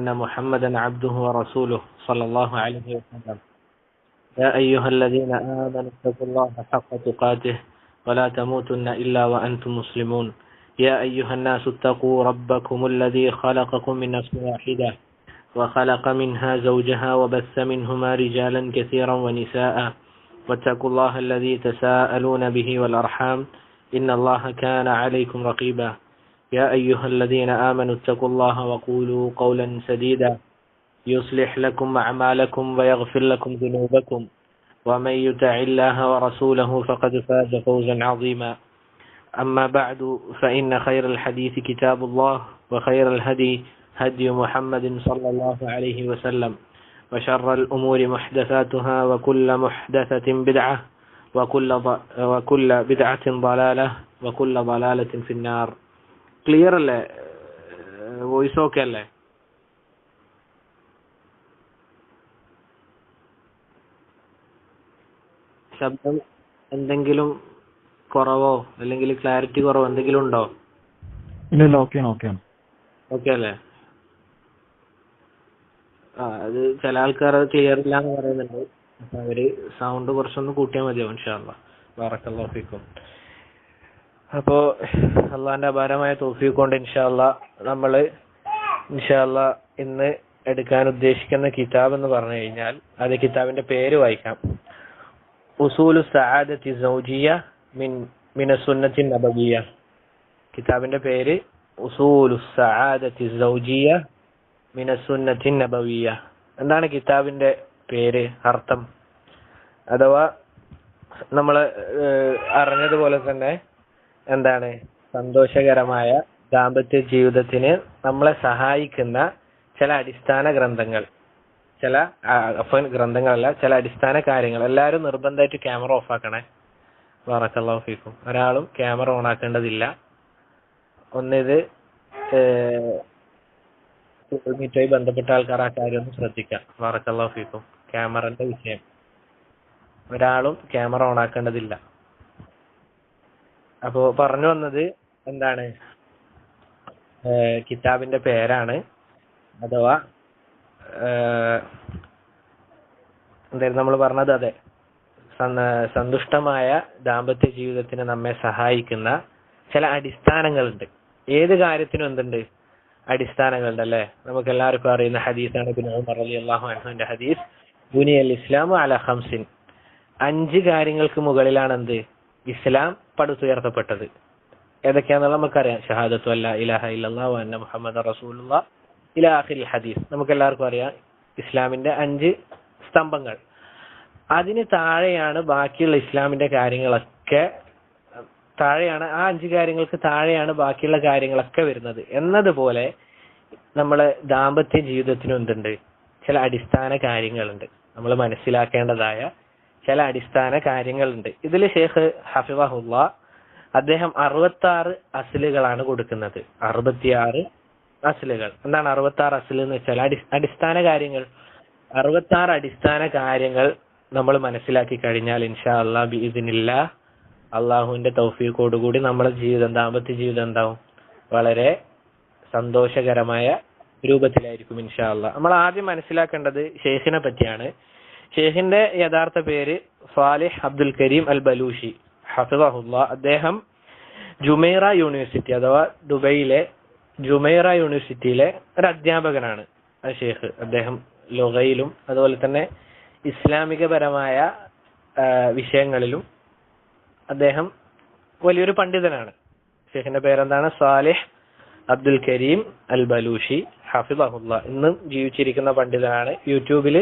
أن محمدا عبده ورسوله صلى الله عليه وسلم. يا أيها الذين آمنوا اتقوا الله حق تقاته ولا تموتن إلا وأنتم مسلمون. يا أيها الناس اتقوا ربكم الذي خلقكم من نفس واحدة وخلق منها زوجها وبث منهما رجالا كثيرا ونساء واتقوا الله الذي تساءلون به والأرحام إن الله كان عليكم رقيبا. يا أيها الذين آمنوا اتقوا الله وقولوا قولا سديدا يصلح لكم أعمالكم ويغفر لكم ذنوبكم ومن يطع الله ورسوله فقد فاز فوزا عظيما. أما بعد فإن خير الحديث كتاب الله وخير الهدي هدي محمد صلى الله عليه وسلم وشر الأمور محدثاتها وكل محدثة بدعة وكل بدعة ضلالة وكل ضلالة في النار. Clear അല്ലേ? Voice okay അല്ലേ? ശബ്ദം എന്തെങ്കിലും കുറവോ അല്ലെങ്കിൽ ക്ലാരിറ്റി കുറവോ എന്തെങ്കിലും ഉണ്ടോ? ഇല്ല, ഓക്കെയാണ്. ഓക്കെ അല്ലേ? അത് ചില ആൾക്കാർ അത് ക്ലിയർ ഇല്ല എന്ന് പറയുന്നുണ്ട്. അപ്പൊ അവര് സൗണ്ട് കുറച്ചൊന്ന് കൂട്ടിയാൽ മതിയാവും. ഇൻഷാ അല്ലാഹ്. ബറക്കല്ലാഹു ഫീക്കും. അപ്പോ അള്ളാന്റെ അപാരമായ തൗഫീഖ് കൊണ്ട് ഇൻഷാ അല്ലാഹ് ഇന്ന് എടുക്കാൻ ഉദ്ദേശിക്കുന്ന കിതാബ് എന്ന് പറഞ്ഞു കഴിഞ്ഞാൽ അത് കിതാബിന്റെ പേര് വായിക്കാം. ഉസൂലു സഅദത്തി സൗജിയ്യ മിന സുന്നത്തി നബവിയ്യ. കിതാബിന്റെ പേര് ഉസൂലു സഅദത്തി സൗജിയ്യ മിന സുന്നത്തി നബവിയ്യ. എന്താണ് കിതാബിന്റെ പേര് അർത്ഥം? അഥവാ നമ്മൾ അറിഞ്ഞതുപോലെ തന്നെ എന്താണ് ദാമ്പത്യ ജീവിതത്തിന് നമ്മളെ സഹായിക്കുന്ന ചില അടിസ്ഥാന ഗ്രന്ഥങ്ങൾ, ചില അടിസ്ഥാന കാര്യങ്ങൾ. എല്ലാവരും നിർബന്ധമായിട്ട് ക്യാമറ ഓഫ് ആക്കണേ. ബറക്കല്ലാഹു ഫീക്കും. ഒരാളും ക്യാമറ ഓൺ ആക്കേണ്ടതില്ല. ഒന്നിത് മീറ്റുമായി ബന്ധപ്പെട്ട ആൾക്കാർ ആ കാര്യം ഒന്ന് ശ്രദ്ധിക്കാം. ബറക്കല്ലാഹു ഫീക്കും. ക്യാമറന്റെ വിഷയം ഒരാളും ക്യാമറ ഓൺ ആക്കേണ്ടതില്ല. അപ്പോ പറഞ്ഞു വന്നത് എന്താണ്? കിതാബിന്റെ പേരാണ്, അഥവാ എന്തായിരുന്നു നമ്മൾ പറഞ്ഞത്? അതെ, സന്തുഷ്ടമായ ദാമ്പത്യ ജീവിതത്തിന് നമ്മെ സഹായിക്കുന്ന ചില അടിസ്ഥാനങ്ങളുണ്ട്. ഏത് കാര്യത്തിനും എന്തുണ്ട്? അടിസ്ഥാനങ്ങളുണ്ട് അല്ലേ? നമുക്ക് എല്ലാവർക്കും അറിയുന്ന ഹദീസാണ് ഇബ്നു ഉമർ റളിയല്ലാഹു അൻഹുവിന്റെ ഹദീസ്, ബുനിയൽ ഇസ്ലാമു അലാ ഖംസിൻ. 5 കാര്യങ്ങൾക്ക് മുകളിലാണ് എന്ത്? ഇസ്ലാം പടുത്തുയർത്തപ്പെട്ടത്. ഏതൊക്കെയാണെന്നുള്ള നമുക്കറിയാം. ഷഹാദത്തു അല്ലാ ഇലാഹ ഇല്ലല്ലാഹു വ അന്ന മുഹമ്മദൻ റസൂലുള്ളാഹ് ഇലാ ആഖിരിൽ ഹദീസ്. നമുക്ക് എല്ലാവർക്കും അറിയാം ഇസ്ലാമിന്റെ 5 സ്തംഭങ്ങൾ. അതിന് താഴെയാണ് ബാക്കിയുള്ള ഇസ്ലാമിന്റെ കാര്യങ്ങളൊക്കെ. താഴെയാണ് ആ 5 കാര്യങ്ങൾക്ക് താഴെയാണ് ബാക്കിയുള്ള കാര്യങ്ങളൊക്കെ വരുന്നത്. എന്നതുപോലെ നമ്മളെ ദാമ്പത്യ ജീവിതത്തിനും എന്തുണ്ട്? ചില അടിസ്ഥാന കാര്യങ്ങളുണ്ട്. നമ്മൾ മനസ്സിലാക്കേണ്ടതായ ചില അടിസ്ഥാന കാര്യങ്ങളുണ്ട്. ഇതിൽ ഷേഖ് ഹഫിളഹുല്ലാ അദ്ദേഹം 66 അസ്ലുകളാണ് കൊടുക്കുന്നത്. 66 അസ്ലുകൾ. എന്താണ് 66 അസ്ല് എന്ന് വെച്ചാൽ? അടിസ്ഥാന കാര്യങ്ങൾ. 66 അടിസ്ഥാന കാര്യങ്ങൾ നമ്മൾ മനസ്സിലാക്കി കഴിഞ്ഞാൽ ഇൻഷാ അല്ലാഹ് ബിഇദ്നില്ലാഹ് അള്ളാഹുവിന്റെ തൗഫീഖോടുകൂടി നമ്മുടെ ജീവിതം, ദാമ്പത്യ ജീവിതം എന്താവും? വളരെ സന്തോഷകരമായ രൂപത്തിലായിരിക്കും ഇൻഷാ അല്ലാഹ്. നമ്മൾ ആദ്യം മനസ്സിലാക്കേണ്ടത് ഷെയ്ഖിനെ പറ്റിയാണ്. ഷെയ്ഖിന്റെ യഥാർത്ഥ പേര് സാലിഹ് അബ്ദുൽ കരീം അൽ ബലൂഷി ഹഫിളഹുല്ലാ. അദ്ദേഹം ജുമൈറ യൂണിവേഴ്സിറ്റി, അഥവാ ദുബൈയിലെ ജുമൈറ യൂണിവേഴ്സിറ്റിയിലെ ഒരു അധ്യാപകനാണ് ഷെയ്ഖ്. അദ്ദേഹം ലുഗയിലും അതുപോലെ തന്നെ ഇസ്ലാമികപരമായ വിഷയങ്ങളിലും അദ്ദേഹം വലിയൊരു പണ്ഡിതനാണ്. ഷെയ്ഖിന്റെ പേരെന്താണ്? സാലിഹ് അബ്ദുൽ കരീം അൽ ബലൂഷി ഹഫിളഹുല്ലാ. ഇന്നും ജീവിച്ചിരിക്കുന്ന പണ്ഡിതനാണ്. യൂട്യൂബിൽ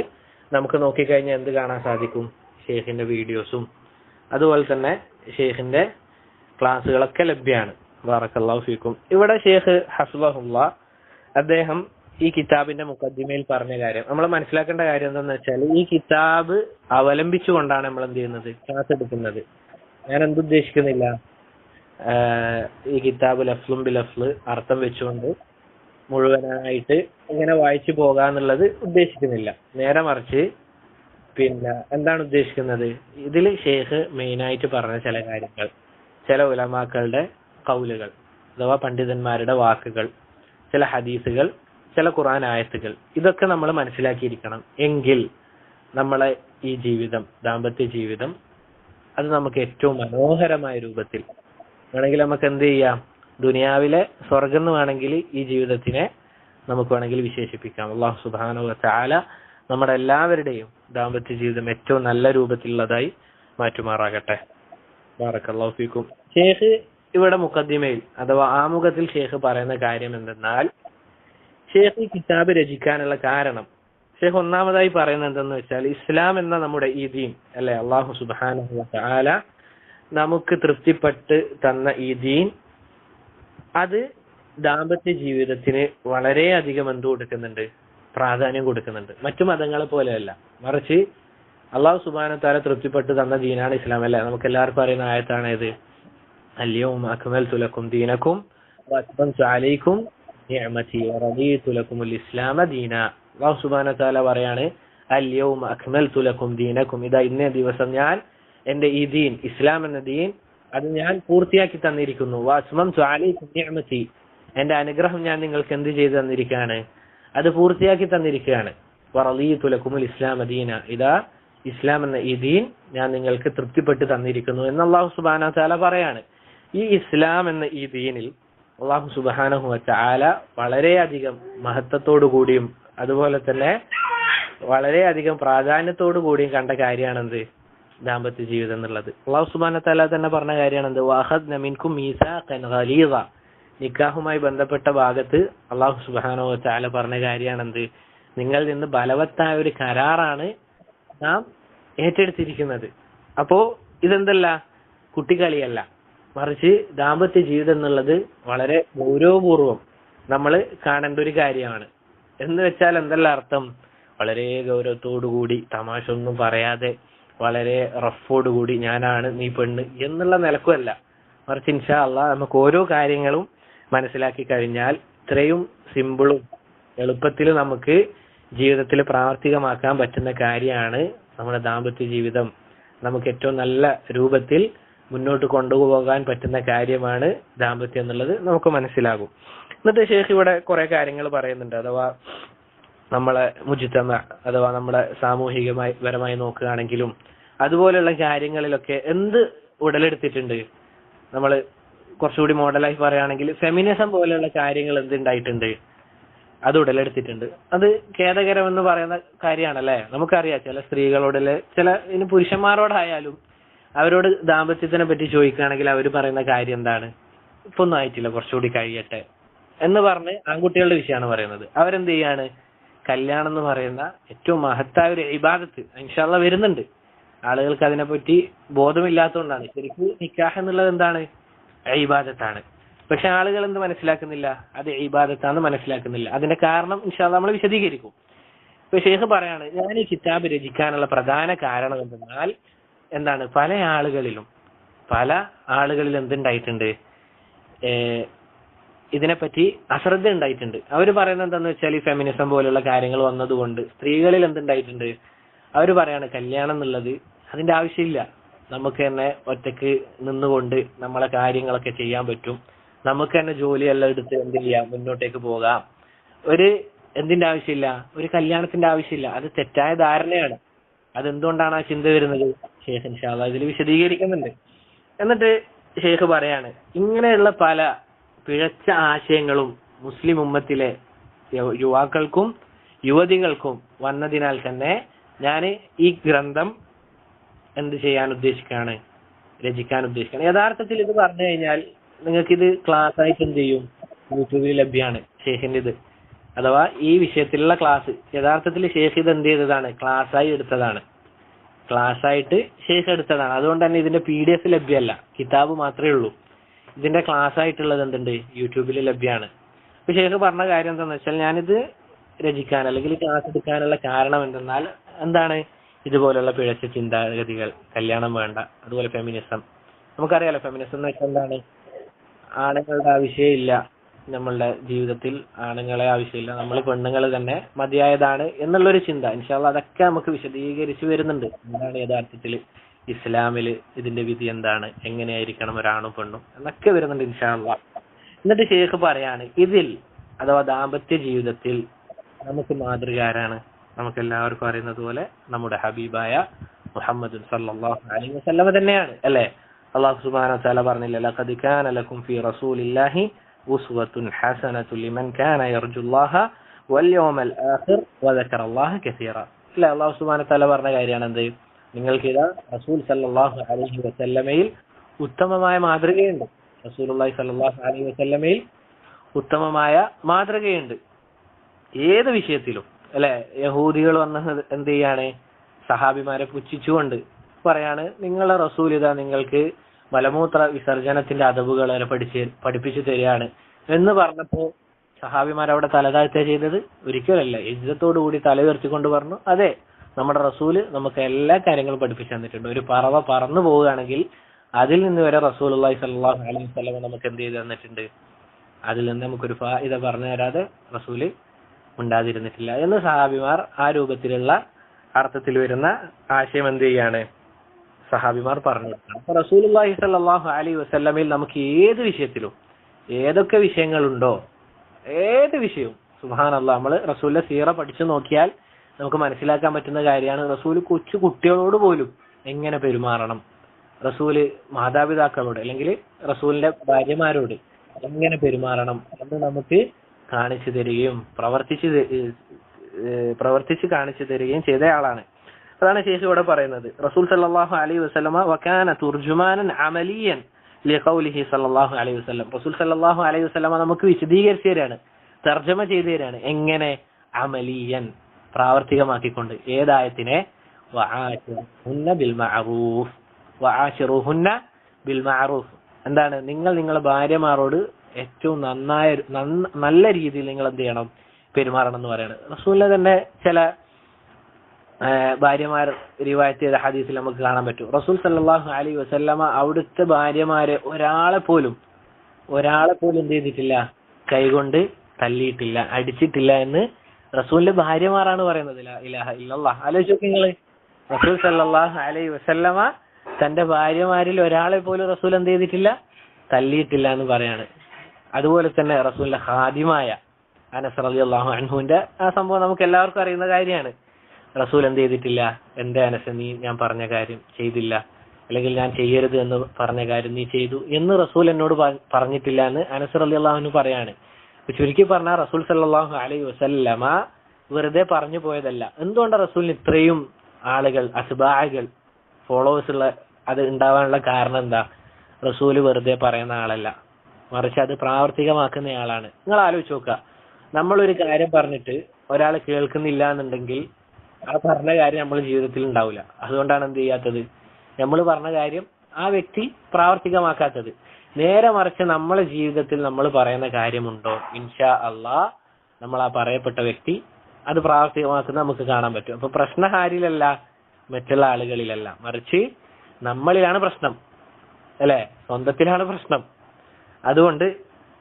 നമുക്ക് നോക്കിക്കഴിഞ്ഞാൽ എന്ത് കാണാൻ സാധിക്കും? ഷെയ്ഖിന്റെ വീഡിയോസും അതുപോലെ തന്നെ ഷെയ്ഖിന്റെ ക്ലാസ്സുകളൊക്കെ ലഭ്യമാണ്. ബറക്കല്ലാഹു ഫീക്കും. ഇവിടെ ഷെയ്ഖ് ഹഫിളഹുല്ലാ അദ്ദേഹം ഈ കിതാബിന്റെ മുഖദ്ദിമയിൽ പറഞ്ഞ കാര്യം, നമ്മൾ മനസ്സിലാക്കേണ്ട കാര്യം എന്താണെന്ന് വെച്ചാൽ, ഈ കിതാബ് അവലംബിച്ചുകൊണ്ടാണ് നമ്മൾ എന്ത് ചെയ്യുന്നത്? ക്ലാസ് എടുക്കുന്നത്. ഞാൻ എന്തുദ്ദേശിക്കുന്നില്ല, ഈ കിതാബ് ലഫ്ലും ബിലഫ്ല് അർത്ഥം വെച്ചുകൊണ്ട് മുഴുവനായിട്ട് ഇങ്ങനെ വായിച്ചു പോകാന്നുള്ളത് ഉദ്ദേശിക്കുന്നില്ല. നേരെ മറിച്ച് എന്താണ് ഉദ്ദേശിക്കുന്നത്? ഇതിൽ ഷെയ്ഖ് മെയിനായിട്ട് പറഞ്ഞ ചില കാര്യങ്ങൾ, ചില ഉലമാക്കളുടെ ഖൗലുകൾ അഥവാ പണ്ഡിതന്മാരുടെ വാക്കുകൾ, ചില ഹദീസുകൾ ചില ഖുർആൻ ആയത്തുകൾ, ഇതൊക്കെ നമ്മൾ മനസ്സിലാക്കിയിരിക്കണം. എങ്കിൽ നമ്മളെ ഈ ജീവിതം, ദാമ്പത്യ ജീവിതം, അത് നമുക്ക് ഏറ്റവും മനോഹരമായ രൂപത്തിൽ വേണമെങ്കിൽ നമുക്ക് എന്ത് ചെയ്യാം, ദുനിയാവിലെ സ്വർഗം എന്ന് വേണമെങ്കിൽ ഈ ജീവിതത്തിനെ നമുക്ക് വേണമെങ്കിൽ വിശേഷിപ്പിക്കാം. അല്ലാഹു സുബ്ഹാനഹു വ തആല നമ്മുടെ എല്ലാവരുടെയും ദാമ്പത്യ ജീവിതം ഏറ്റവും നല്ല രൂപത്തിലുള്ളതായി മാറ്റുമാറാകട്ടെ. ബാറക്കല്ലാഹു ഫീക്കും. ഷേഖ് ഇവിടെ മുഖദ്ദിമയിൽ അഥവാ ആമുഖത്തിൽ ഷേഖ് പറയുന്ന കാര്യം എന്തെന്നാൽ, ഷേഖ് ഈ കിതാബ് രചിക്കാനുള്ള കാരണം, ഷേഖ് ഒന്നാമതായി പറയുന്നത് എന്തെന്ന് വെച്ചാൽ, ഇസ്ലാം എന്ന നമ്മുടെ ഈ ദീൻ അല്ലെ, അല്ലാഹു സുബ്ഹാനഹു വ തആല നമുക്ക് തൃപ്തിപ്പെട്ട് തന്ന ഈ ദീൻ, അത് ദാമ്പത്യ ജീവിതത്തിന് വളരെയധികം എന്ത് കൊടുക്കുന്നുണ്ട്, പ്രാധാന്യം കൊടുക്കുന്നുണ്ട്. മറ്റു മതങ്ങളെ പോലെയല്ല, മറിച്ച് അല്ലാഹു സുബ്ഹാനഹു വ തആല തൃപ്തിപ്പെട്ട് തന്ന ദീനാണ് ഇസ്ലാം അല്ലേ. നമുക്ക് എല്ലാവർക്കും അറിയുന്ന ആയത്താണ് ഇത്, അൽയൗമ അക്മൽതു ലക്കും ദീനക്കും വഅത്മംതു അലൈക്കും നിഅമതി വറദീതു ലക്കുമുൽ ഇസ്ലാമ ദീന. അല്ലാഹു സുബ്ഹാനഹു വ തആല പറയാണ്, അൽയൗമ അക്മൽതു ലക്കും ദീനക്കും, ഇതാ ഇന്നേ ദിവസം ഞാൻ എന്റെ ഈ ദീൻ, ഇസ്ലാം എന്ന ദീൻ, അത് ഞാൻ പൂർത്തിയാക്കി തന്നിരിക്കുന്നു. വഅത്മംതു അലൈക്കും നിഅമതി, എന്റെ അനുഗ്രഹം ഞാൻ നിങ്ങൾക്ക് എന്ത് ചെയ്തു തന്നിരിക്കുകയാണ്, അത് പൂർത്തിയാക്കി തന്നിരിക്കുകയാണ്. വറദീതു ലക്കുമുൽ ഇസ്ലാമ ദീന, ഇതാ ഇസ്ലാം എന്ന ഈ ദീൻ ഞാൻ നിങ്ങൾക്ക് തൃപ്തിപ്പെട്ട് തന്നിരിക്കുന്നു എന്ന് അല്ലാഹു സുബ്ഹാനഹു വ തആല പറയാണ്. ഈ ഇസ്ലാം എന്ന ഈ ദീനിൽ അല്ലാഹു സുബ്ഹാനഹു വ തആല വളരെയധികം മഹത്വത്തോടു കൂടിയും അതുപോലെ തന്നെ വളരെയധികം പ്രാധാന്യത്തോടു കൂടിയും കണ്ട കാര്യമാണെന്ത്, ദാമ്പത്യ ജീവിതം എന്നുള്ളത്. അല്ലാഹു സുബ്ഹാനഹു വ തആല തന്നെ പറഞ്ഞ കാര്യമാണെന്ത്, വഅഖദ്ന മിൻകും മീസാഖൻ ഗലീദ, നിക്കാഹുമായി ബന്ധപ്പെട്ട ഭാഗത്ത് അല്ലാഹു സുബ്ഹാനഹു വ തആല പറഞ്ഞ കാര്യമാണെന്ത്, നിങ്ങളിൽ നിന്ന് ബലവത്തായ ഒരു കരാറാണ് നാം ഏറ്റെടുത്തിരിക്കുന്നത്. അപ്പോ ഇതെന്തല്ല, കുട്ടികളിയല്ല, മറിച്ച് ദാമ്പത്യ ജീവിതം എന്നുള്ളത് വളരെ ഗൗരവപൂർവം നമ്മൾ കാണേണ്ട ഒരു കാര്യമാണ്. എന്ന് വെച്ചാൽ എന്തല്ല അർത്ഥം, വളരെ ഗൗരവത്തോടുകൂടി, തമാശ ഒന്നും പറയാതെ, വളരെ റഫോടുകൂടി ഞാനാണ് നീ പെണ്ണ് എന്നുള്ള നിലക്കുമല്ല, മറിച്ച് ഇൻഷാ അല്ലാഹ് നമുക്ക് ഓരോ കാര്യങ്ങളും മനസ്സിലാക്കി കഴിഞ്ഞാൽ ഇത്രയും സിമ്പിളും എളുപ്പത്തിൽ നമുക്ക് ജീവിതത്തിൽ പ്രാവർത്തികമാക്കാൻ പറ്റുന്ന കാര്യമാണ് നമ്മുടെ ദാമ്പത്യ ജീവിതം. നമുക്ക് ഏറ്റവും നല്ല രൂപത്തിൽ മുന്നോട്ട് കൊണ്ടുപോകാൻ പറ്റുന്ന കാര്യമാണ് ദാമ്പത്യം എന്നുള്ളത് നമുക്ക് മനസ്സിലാകും. എന്നിട്ട് ഷേഖ് ഇവിടെ കുറെ കാര്യങ്ങൾ പറയുന്നുണ്ട്. അഥവാ നമ്മളെ മുജ്തമ അഥവാ നമ്മുടെ സാമൂഹികമായി പരമായി നോക്കുകയാണെങ്കിലും അതുപോലെയുള്ള കാര്യങ്ങളിലൊക്കെ എന്ത് ഉടലെടുത്തിട്ടുണ്ട്, നമ്മൾ കുറച്ചുകൂടി മോഡലായി പറയുകയാണെങ്കിൽ ഫെമിനിസം പോലെയുള്ള കാര്യങ്ങൾ എന്തുണ്ടായിട്ടുണ്ട്, അത് ഉടലെടുത്തിട്ടുണ്ട്. അത് ഖേദകരമെന്ന് പറയുന്ന കാര്യമാണല്ലേ. നമുക്കറിയാം ചില സ്ത്രീകളോട്, ചില ഇനി പുരുഷന്മാരോടായാലും അവരോട് ദാമ്പത്യത്തിനെ പറ്റി ചോദിക്കുകയാണെങ്കിൽ അവർ പറയുന്ന കാര്യം എന്താണ്, ഇപ്പൊ ഒന്നും ആയിട്ടില്ല, കുറച്ചുകൂടി കഴിയട്ടെ എന്ന് പറഞ്ഞ് ആൺകുട്ടികളുടെ വിഷയമാണ് പറയുന്നത്. അവരെന്ത് ചെയ്യാണ്, കല്യാണം എന്ന് പറയുന്ന ഏറ്റവും മഹത്തായ ഒരു ഇബാദത്ത് ഇൻഷാ അല്ലാഹ് വരുന്നുണ്ട്. ആളുകൾക്ക് അതിനെപ്പറ്റി ബോധമില്ലാത്തതുകൊണ്ടാണ്. ശരിക്കും നിക്കാഹ് എന്നുള്ളത് എന്താണ്, ഇബാദത്താണ്. പക്ഷെ ആളുകൾ എന്ത് മനസ്സിലാക്കുന്നില്ല, അത് ഇബാദത്താണെന്ന് മനസ്സിലാക്കുന്നില്ല. അതിന്റെ കാരണം ഇൻഷാ അല്ലാഹ് നമ്മൾ വിശദീകരിക്കും. ഇപ്പൊ ഷേഖ് പറയാണ്, ഞാൻ ഈ കിതാബ് രചിക്കാനുള്ള പ്രധാന കാരണം എന്തെന്നാൽ എന്താണ്, പല ആളുകളിലും എന്തുണ്ടായിട്ടുണ്ട്, ഇതിനെപ്പറ്റി അശ്രദ്ധ ഉണ്ടായിട്ടുണ്ട്. അവർ പറയുന്നത് എന്താന്ന് വെച്ചാൽ ഈ ഫെമിനിസം പോലുള്ള കാര്യങ്ങൾ വന്നതുകൊണ്ട് സ്ത്രീകളിൽ എന്തുണ്ടായിട്ടുണ്ട്, അവർ പറയാണ് കല്യാണം എന്നുള്ളത് അതിന്റെ ആവശ്യമില്ല, നമുക്ക് തന്നെ ഒറ്റക്ക് നിന്നുകൊണ്ട് നമ്മളെ കാര്യങ്ങളൊക്കെ ചെയ്യാൻ പറ്റും, നമുക്ക് തന്നെ ജോലിയെല്ലാം എടുത്ത് എന്ത് ചെയ്യാം, മുന്നോട്ടേക്ക് പോകാം, ഒരു എന്തിന്റെ ആവശ്യമില്ല, ഒരു കല്യാണത്തിന്റെ ആവശ്യമില്ല. അത് തെറ്റായ ധാരണയാണ്. അതെന്തുകൊണ്ടാണ് ആ ചിന്ത വരുന്നത്, ഷേഖ് ഇൻഷാ അല്ലാഹ് ഇതിൽ വിശദീകരിക്കുന്നുണ്ട്. എന്നിട്ട് ഷേഖ് പറയാണ്, ഇങ്ങനെയുള്ള പല പിഴച്ച ആശയങ്ങളും മുസ്ലിം ഉമ്മത്തിലെ യുവാക്കൾക്കും യുവതികൾക്കും വന്നതിനാൽ തന്നെ ഞാൻ ഈ ഗ്രന്ഥം എന്ത് ചെയ്യാൻ ഉദ്ദേശിക്കുകയാണ്, രചിക്കാൻ ഉദ്ദേശിക്കുകയാണ്. യഥാർത്ഥത്തിൽ ഇത് പറഞ്ഞു കഴിഞ്ഞാൽ നിങ്ങൾക്കിത് ക്ലാസ് ആയിട്ട് എന്ത് ചെയ്യും, യൂട്യൂബിൽ ലഭ്യമാണ് ഷേഖിന്റെ ഇത്, അഥവാ ഈ വിഷയത്തിലുള്ള ക്ലാസ്. യഥാർത്ഥത്തിൽ ഷേഖ് ഇത് എന്ത് ചെയ്തതാണ്, ക്ലാസ്സായി എടുത്തതാണ്, ക്ലാസ്സായിട്ട് ഷേഖ് എടുത്തതാണ്. അതുകൊണ്ട് തന്നെ ഇതിന്റെ PDF ലഭ്യമല്ല, കിതാബ് മാത്രമേ ഉള്ളൂ. ഇതിന്റെ ക്ലാസ് ആയിട്ടുള്ളത് എന്തുണ്ട്, യൂട്യൂബിൽ ലഭ്യമാണ്. അപ്പൊ ഷേഖ് പറഞ്ഞ കാര്യം എന്താണെന്ന് വെച്ചാൽ, ഞാനിത് രചിക്കാൻ അല്ലെങ്കിൽ ക്ലാസ് എടുക്കാനുള്ള കാരണം എന്തെന്നാൽ എന്താണ്, ഇതുപോലുള്ള പിഴച്ച ചിന്താഗതികൾ, കല്യാണം വേണ്ട, അതുപോലെ ഫെമിനിസം. നമുക്കറിയാലോ ഫെമിനിസം എന്ന് വെച്ചാൽ എന്താണ്, ആണുങ്ങളുടെ ആവശ്യമില്ല നമ്മളുടെ ജീവിതത്തിൽ, ആണുങ്ങളെ ആവശ്യമില്ല, നമ്മൾ പെണ്ണുങ്ങൾ തന്നെ മതിയായതാണ് എന്നുള്ളൊരു ചിന്ത. ഇൻഷാ അല്ലാഹ് അതൊക്കെ നമുക്ക് വിശദീകരിച്ചു വരുന്നുണ്ട്. എന്താണ് യഥാർത്ഥത്തിൽ ഇസ്ലാമില് ഇതിന്റെ വിധി എന്താണ്, എങ്ങനെയായിരിക്കണം ഒരാണും പെണ്ണും എന്നൊക്കെ വരുന്നുണ്ട് ഇൻഷാ അല്ലാഹ്. എന്നിട്ട് ഷേഖ് പറയാണ്, ഇതിൽ അഥവാ ദാമ്പത്യ ജീവിതത്തിൽ നമുക്ക് മാതൃക ആരാണ്? നമുക്ക് എല്ലാവർക്കും അറിയുന്നത് പോലെ നമ്മുടെ ഹബീബായ മുഹമ്മദ് സല്ലല്ലാഹു അലൈഹി വസല്ലം തന്നെയാണ്, അല്ലേ? അല്ലാഹു സുബ്ഹാനഹു വ തആല പറഞ്ഞില്ലേ, ലഖദ് കാന ലക്കും ഫീ റസൂലില്ലാഹി ഉസ്വത്തുൻ ഹസനത്തുൻ ലിമൻ കാന യർജുല്ലാഹ വൽ യൗമൽ ആഖിർ വദക്കറല്ലാഹ കസീറ. അല്ലേ? അല്ലാഹു സുബ്ഹാനഹു വ തആല പറഞ്ഞ കാര്യമാണ് എന്ത്? നിങ്ങൾക്ക് ഇതാ റസൂൽ സല്ലല്ലാഹു അലൈഹി വസല്ലമയിൽ ഉത്തമമായ മാതൃകയുണ്ട്. റസൂലുള്ളാഹി സല്ലല്ലാഹു അലൈഹി വസല്ലമയിൽ ഉത്തമമായ മാതൃകയുണ്ട് ഏത് വിഷയത്തിലും, അല്ലെ? യഹൂദികൾ വന്നത് എന്ത് ചെയ്യാണ്? സഹാബിമാരെ പുച്ഛിച്ചുകൊണ്ട് പറയാണ്, നിങ്ങളെ റസൂൽ ഇതാ നിങ്ങൾക്ക് മലമൂത്ര വിസർജനത്തിന്റെ അദബുകൾ പഠിപ്പിച്ചു തരികയാണ് എന്ന് പറഞ്ഞപ്പോ സഹാബിമാർ അവിടെ തലതാഴ്ത്തുക ചെയ്തത്? ഒരിക്കലല്ല. ഇജ്ജത്തോടു കൂടി തല ഉയർത്തിക്കൊണ്ട് പറഞ്ഞു, അതെ, നമ്മുടെ റസൂല് നമുക്ക് എല്ലാ കാര്യങ്ങളും പഠിപ്പിച്ചു തന്നിട്ടുണ്ട്. ഒരു പറവ പറന്നു പോവുകയാണെങ്കിൽ അതിൽ നിന്ന് വരെ റസൂലുള്ളാഹി സ്വല്ലല്ലാഹു അലൈഹി വസല്ലം നമുക്ക് എന്ത് ചെയ്ത് തന്നിട്ടുണ്ട്? അതിൽ നിന്ന് നമുക്കൊരു ഫായിദ പറഞ്ഞു തരാതെ റസൂല് ഉണ്ടാതിരുന്നിട്ടില്ല എന്ന് സഹാബിമാർ ആ രൂപത്തിലുള്ള അർത്ഥത്തിൽ വരുന്ന ആശയം എന്ത് ചെയ്യാണ്? സഹാബിമാർ പറഞ്ഞു. അപ്പൊ റസൂലുള്ളാഹി സ്വല്ലല്ലാഹു അലൈഹി വസല്ലമയിൽ നമുക്ക് ഏത് വിഷയത്തിലും, ഏതൊക്കെ വിഷയങ്ങളുണ്ടോ, ഏത് വിഷയവും സുബ്ഹാനല്ലാഹ്, നമ്മൾ റസൂലിന്റെ സീറ പഠിച്ചു നോക്കിയാൽ നമുക്ക് മനസ്സിലാക്കാൻ പറ്റുന്ന കാര്യമാണ്. റസൂല് കൊച്ചു കുട്ടികളോട് പോലും എങ്ങനെ പെരുമാറണം, റസൂല് മാതാപിതാക്കളോട് അല്ലെങ്കിൽ റസൂലിന്റെ ഭാര്യമാരോട് എങ്ങനെ പെരുമാറണം എന്ന് നമുക്ക് കാണിച്ചു തരികയും പ്രവർത്തിച്ച് കാണിച്ചു തരികയും ചെയ്ത ആളാണ്. അതാണ് ശേഷം ഇവിടെ പറയുന്നത്, റസൂൽ സല്ലല്ലാഹു അലൈഹി വസല്ലമ വകാന തുർജുമാനൻ അമലിയൻ ലിഖൗലിഹി സല്ലല്ലാഹു അലൈഹി വസല്ലം. റസൂൽ സല്ലല്ലാഹു അലൈഹി വസല്ലമ നമുക്ക് വിശദീകരിച്ചു തരാണ്, തർജ്ജമ ചെയ്തു തരാണ്. എങ്ങനെ? അമലിയൻ, പ്രാവർത്തികമാക്കിക്കൊണ്ട്. ഏതായത്തിനെ? വആശിറുഹുന്ന ബിൽ മഅറൂഫ്, വആശിറുഹുന്ന ബിൽ മഅറൂഫ്. എന്താണ്? നിങ്ങൾ നിങ്ങളുടെ ഭാര്യമാരോട് ഏറ്റവും നല്ല രീതിയിൽ നിങ്ങൾ എന്ത് ചെയ്യണം? പെരുമാറണം എന്ന് പറയാണ്. റസൂലിനെ തന്നെ ചില ഭാര്യമാർ റിവായത്ത് ചെയ്ത ഹദീസിൽ നമുക്ക് കാണാൻ പറ്റും. റസൂൽ സല്ലല്ലാഹു അലൈഹി വസല്ലമ അവിടുത്തെ ഭാര്യമാരെ ഒരാളെ പോലും എന്ത് ചെയ്തിട്ടില്ല? കൈകൊണ്ട് തല്ലിയിട്ടില്ല, അടിച്ചിട്ടില്ല എന്ന് റസൂലിന്റെ ഭാര്യമാരാണ് പറയുന്നത്. ലാ ഇലാഹ ഇല്ലല്ലാഹ്. ആലോചിച്ച് നോക്ക് നിങ്ങള്. റസൂൽ സല്ലല്ലാഹു അലൈഹി വസല്ലമ തന്റെ ഭാര്യമാരിൽ ഒരാളെ പോലും റസൂൽ എന്ത് ചെയ്തിട്ടില്ല? തല്ലിയിട്ടില്ല എന്ന് പറയാണ്. അതുപോലെ തന്നെ റസൂലിന്റെ ഖാദിമായ അനസ് റളിയല്ലാഹു അൻഹുവിന്റെ ആ സംഭവം നമുക്ക് എല്ലാവർക്കും അറിയുന്ന കാര്യമാണ്. റസൂൽ എന്ത് ചെയ്തിട്ടില്ല? എന്റെ അനസ്, നീ ഞാൻ പറഞ്ഞ കാര്യം ചെയ്തില്ല, അല്ലെങ്കിൽ ഞാൻ ചെയ്യരുത് എന്ന് പറഞ്ഞ കാര്യം നീ ചെയ്തു എന്ന് റസൂൽ എന്നോട് പറഞ്ഞിട്ടില്ല എന്ന് അനസ് റളിയല്ലാഹു അൻഹു പറയാണ്. ചുരുക്കി പറഞ്ഞാൽ റസൂൽ സല്ലല്ലാഹു അലൈഹി വസല്ലമ വെറുതെ പറഞ്ഞു പോയതല്ല. എന്തുകൊണ്ടാണ് റസൂലിന് ഇത്രയും ആളുകൾ, അസ്ബാഅകൾ, ഫോളോവേഴ്സ് ഉള്ള അത് ഉണ്ടാവാനുള്ള കാരണം എന്താ? റസൂല് വെറുതെ പറയുന്ന ആളല്ല, മറിച്ച് അത് പ്രാവർത്തികമാക്കുന്ന ആളാണ്. നിങ്ങൾ ആലോചിച്ച് നോക്കുക, നമ്മളൊരു കാര്യം പറഞ്ഞിട്ട് ഒരാൾ കേൾക്കുന്നില്ല എന്നുണ്ടെങ്കിൽ ആ പറഞ്ഞ കാര്യം നമ്മൾ ജീവിതത്തിൽ ഉണ്ടാവില്ല. അതുകൊണ്ടാണ് എന്ത് ചെയ്യാത്തത്? നമ്മൾ പറഞ്ഞ കാര്യം ആ വ്യക്തി പ്രാവർത്തികമാക്കാത്തത്. നേരെ മറിച്ച് നമ്മളെ ജീവിതത്തിൽ നമ്മൾ പറയുന്ന കാര്യമുണ്ടോ, ഇൻഷാ അള്ളാഹ് നമ്മൾ ആ പറയപ്പെട്ട വ്യക്തി അത് പ്രാവർത്തികമാക്കുന്നത് നമുക്ക് കാണാൻ പറ്റും. അപ്പൊ പ്രശ്നം ആരിലല്ല, മറ്റുള്ള ആളുകളിലല്ല, മറിച്ച് നമ്മളിലാണ് പ്രശ്നം, അല്ലെ? സ്വന്തത്തിലാണ് പ്രശ്നം. അതുകൊണ്ട്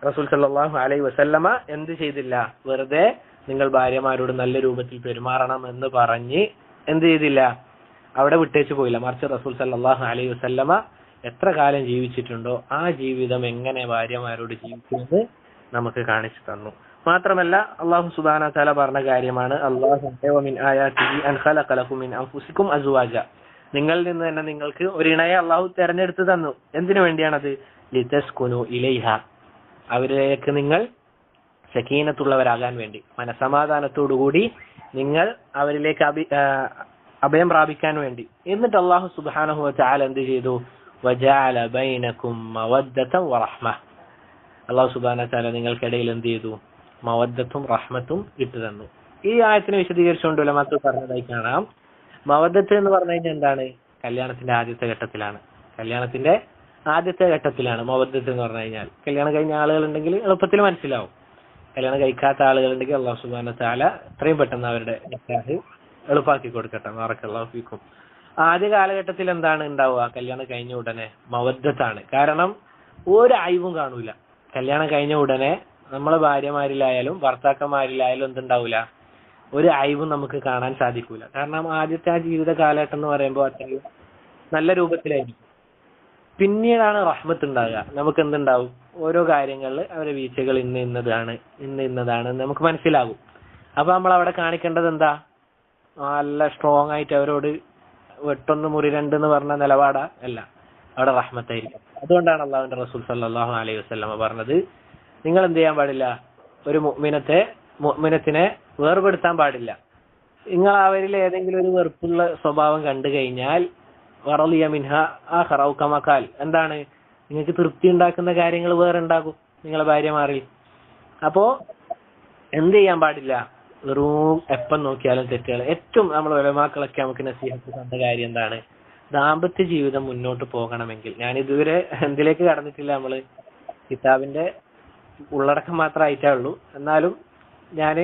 റസൂൽ സല്ലല്ലാഹു അലൈഹി വസല്ലമ എന്ത് ചെയ്തില്ല? വെറുതെ നിങ്ങൾ ഭാര്യമാരോട് നല്ല രൂപത്തിൽ പെരുമാറണം എന്ന് പറഞ്ഞ് എന്ത് ചെയ്തില്ല? അവിടെ വിട്ടേച്ചു പോയില്ല. മറിച്ച് റസൂൽ സല്ലല്ലാഹു അലൈഹി വസല്ലമ എത്ര കാലം ജീവിച്ചിട്ടുണ്ടോ ആ ജീവിതം എങ്ങനെ ഭാര്യമാരോട് ജീവിക്കുമെന്ന് നമുക്ക് കാണിച്ചു തന്നു. മാത്രമല്ല അല്ലാഹു സുബ്ഹാനഹു വ തആല പറഞ്ഞ കാര്യമാണ്, അല്ലാഹു മിൻ ആയാതിഹി അൻ ഖലഖ ലക്കും മിൻ അൻഫുസികും അസ്വാജ. നിങ്ങളിൽ നിന്ന് തന്നെ നിങ്ങൾക്ക് ഒരു ഇണയെ അല്ലാഹു തിരഞ്ഞെടുത്ത് തന്നു. എന്തിനു വേണ്ടിയാണത്? ലിതസ്കുനു ഇലൈഹ, അവരിലേക്ക് നിങ്ങൾ സകീനത്തുള്ളവരാകാൻ വേണ്ടി, മനസമാധാനത്തോടുകൂടി നിങ്ങൾ അവരിലേക്ക് അഭയം പ്രാപിക്കാൻ വേണ്ടി. എന്നിട്ട് അല്ലാഹു സുബ്ഹാനഹു വ തആല എന്ത് ചെയ്തു? വജഅല ബൈനകും മവദ്ദതൻ വറഹ്മ. അല്ലാഹു സുബ്ഹാനഹു വ തആല നിങ്ങൾക്കിടയിൽ എന്ത് ചെയ്തു? മവദ്ദത്തും റഹ്മത്തും ഇട്ടു തന്നു. ഈ ആയത്തിനെ വിശദീകരിച്ചുകൊണ്ട് ഉലമാക്കൾ പറഞ്ഞതായി കാണാം, മവദ്ദത്ത് എന്ന് പറഞ്ഞു കഴിഞ്ഞാൽ എന്താണ്? കല്യാണത്തിന്റെ ആദ്യത്തെ ഘട്ടത്തിലാണ് മവദ്ദത്ത് എന്ന് പറഞ്ഞു കഴിഞ്ഞാൽ. കല്യാണം കഴിഞ്ഞ ആളുകൾ ഉണ്ടെങ്കിൽ എളുപ്പത്തിൽ മനസ്സിലാവും. കല്യാണം കഴിക്കാത്ത ആളുകൾ ഉണ്ടെങ്കിൽ അല്ലാഹു സുബ്ഹാനഹു വ തആല എത്രയും പെട്ടെന്ന് അവരുടെ നിക്കാഹ് എളുപ്പമാക്കി കൊടുക്കട്ടെ. ബറക്കല്ലാഹു ഫീക്കും. ആദ്യ കാലഘട്ടത്തിൽ എന്താണ് ഉണ്ടാവുക? കല്യാണം കഴിഞ്ഞ ഉടനെ മവദ്ദത്താണ്. കാരണം ഒരു അയവും കാണൂല. കല്യാണം കഴിഞ്ഞ ഉടനെ നമ്മളെ ഭാര്യമാരിലായാലും ഭർത്താക്കന്മാരിലായാലും എന്തുണ്ടാവൂല? ഒരു അയവും നമുക്ക് കാണാൻ സാധിക്കൂല. കാരണം ആദ്യത്തെ ആ ജീവിത കാലഘട്ടം എന്ന് പറയുമ്പോൾ അത്രയും നല്ല രൂപത്തിലായിരിക്കും. പിന്നീടാണ് റഹ്മത്ത് ഉണ്ടാകുക. നമുക്ക് എന്തുണ്ടാവും? ഓരോ കാര്യങ്ങളിൽ അവരുടെ വീഴ്ചകൾ ഇന്നതാണ് നമുക്ക് മനസ്സിലാകും. അപ്പൊ നമ്മൾ അവിടെ കാണിക്കേണ്ടത് എന്താ? നല്ല സ്ട്രോങ് ആയിട്ട് അവരോട് വെട്ടൊന്ന് മുറി രണ്ടെന്ന് പറഞ്ഞ നിലപാടാ അല്ല, അവിടെ റഹ്മത്തായിരിക്കും. അതുകൊണ്ടാണ് അള്ളാഹുവിന്റെ റസൂൽ സല്ലല്ലാഹു അലൈഹി വസല്ലമ പറഞ്ഞത്, നിങ്ങൾ എന്ത് ചെയ്യാൻ പാടില്ല, ഒരു മുഅ്മിനത്തിനെ വേർപെടുത്താൻ പാടില്ല. നിങ്ങൾ അവരിൽ ഏതെങ്കിലും ഒരു വെറുപ്പുള്ള സ്വഭാവം കണ്ടു കഴിഞ്ഞാൽ വറളിയ മിൻഹ ആഖറ ഔ കമാ ഖാൽ, എന്താണ്, നിങ്ങൾക്ക് തൃപ്തി ഉണ്ടാക്കുന്ന കാര്യങ്ങൾ വേറെ ഉണ്ടാകും നിങ്ങളെ ഭാര്യമാരിൽ. അപ്പോ എന്ത് ചെയ്യാൻ പാടില്ല, വെറും എപ്പം നോക്കിയാലും തെറ്റുകൾ. ഏറ്റവും നമ്മൾ ഉലമാക്കളൊക്കെ നമുക്ക് നസീഹത്ത് തന്ന കാര്യം എന്താണ്, ദാമ്പത്യ ജീവിതം മുന്നോട്ട് പോകണമെങ്കിൽ, ഞാൻ ഇതുവരെ എന്തിലേക്ക് കടന്നിട്ടില്ല, നമ്മള് കിതാബിന്റെ ഉള്ളടക്കം മാത്രമായിട്ടേ ഉള്ളൂ, എന്നാലും ഞാൻ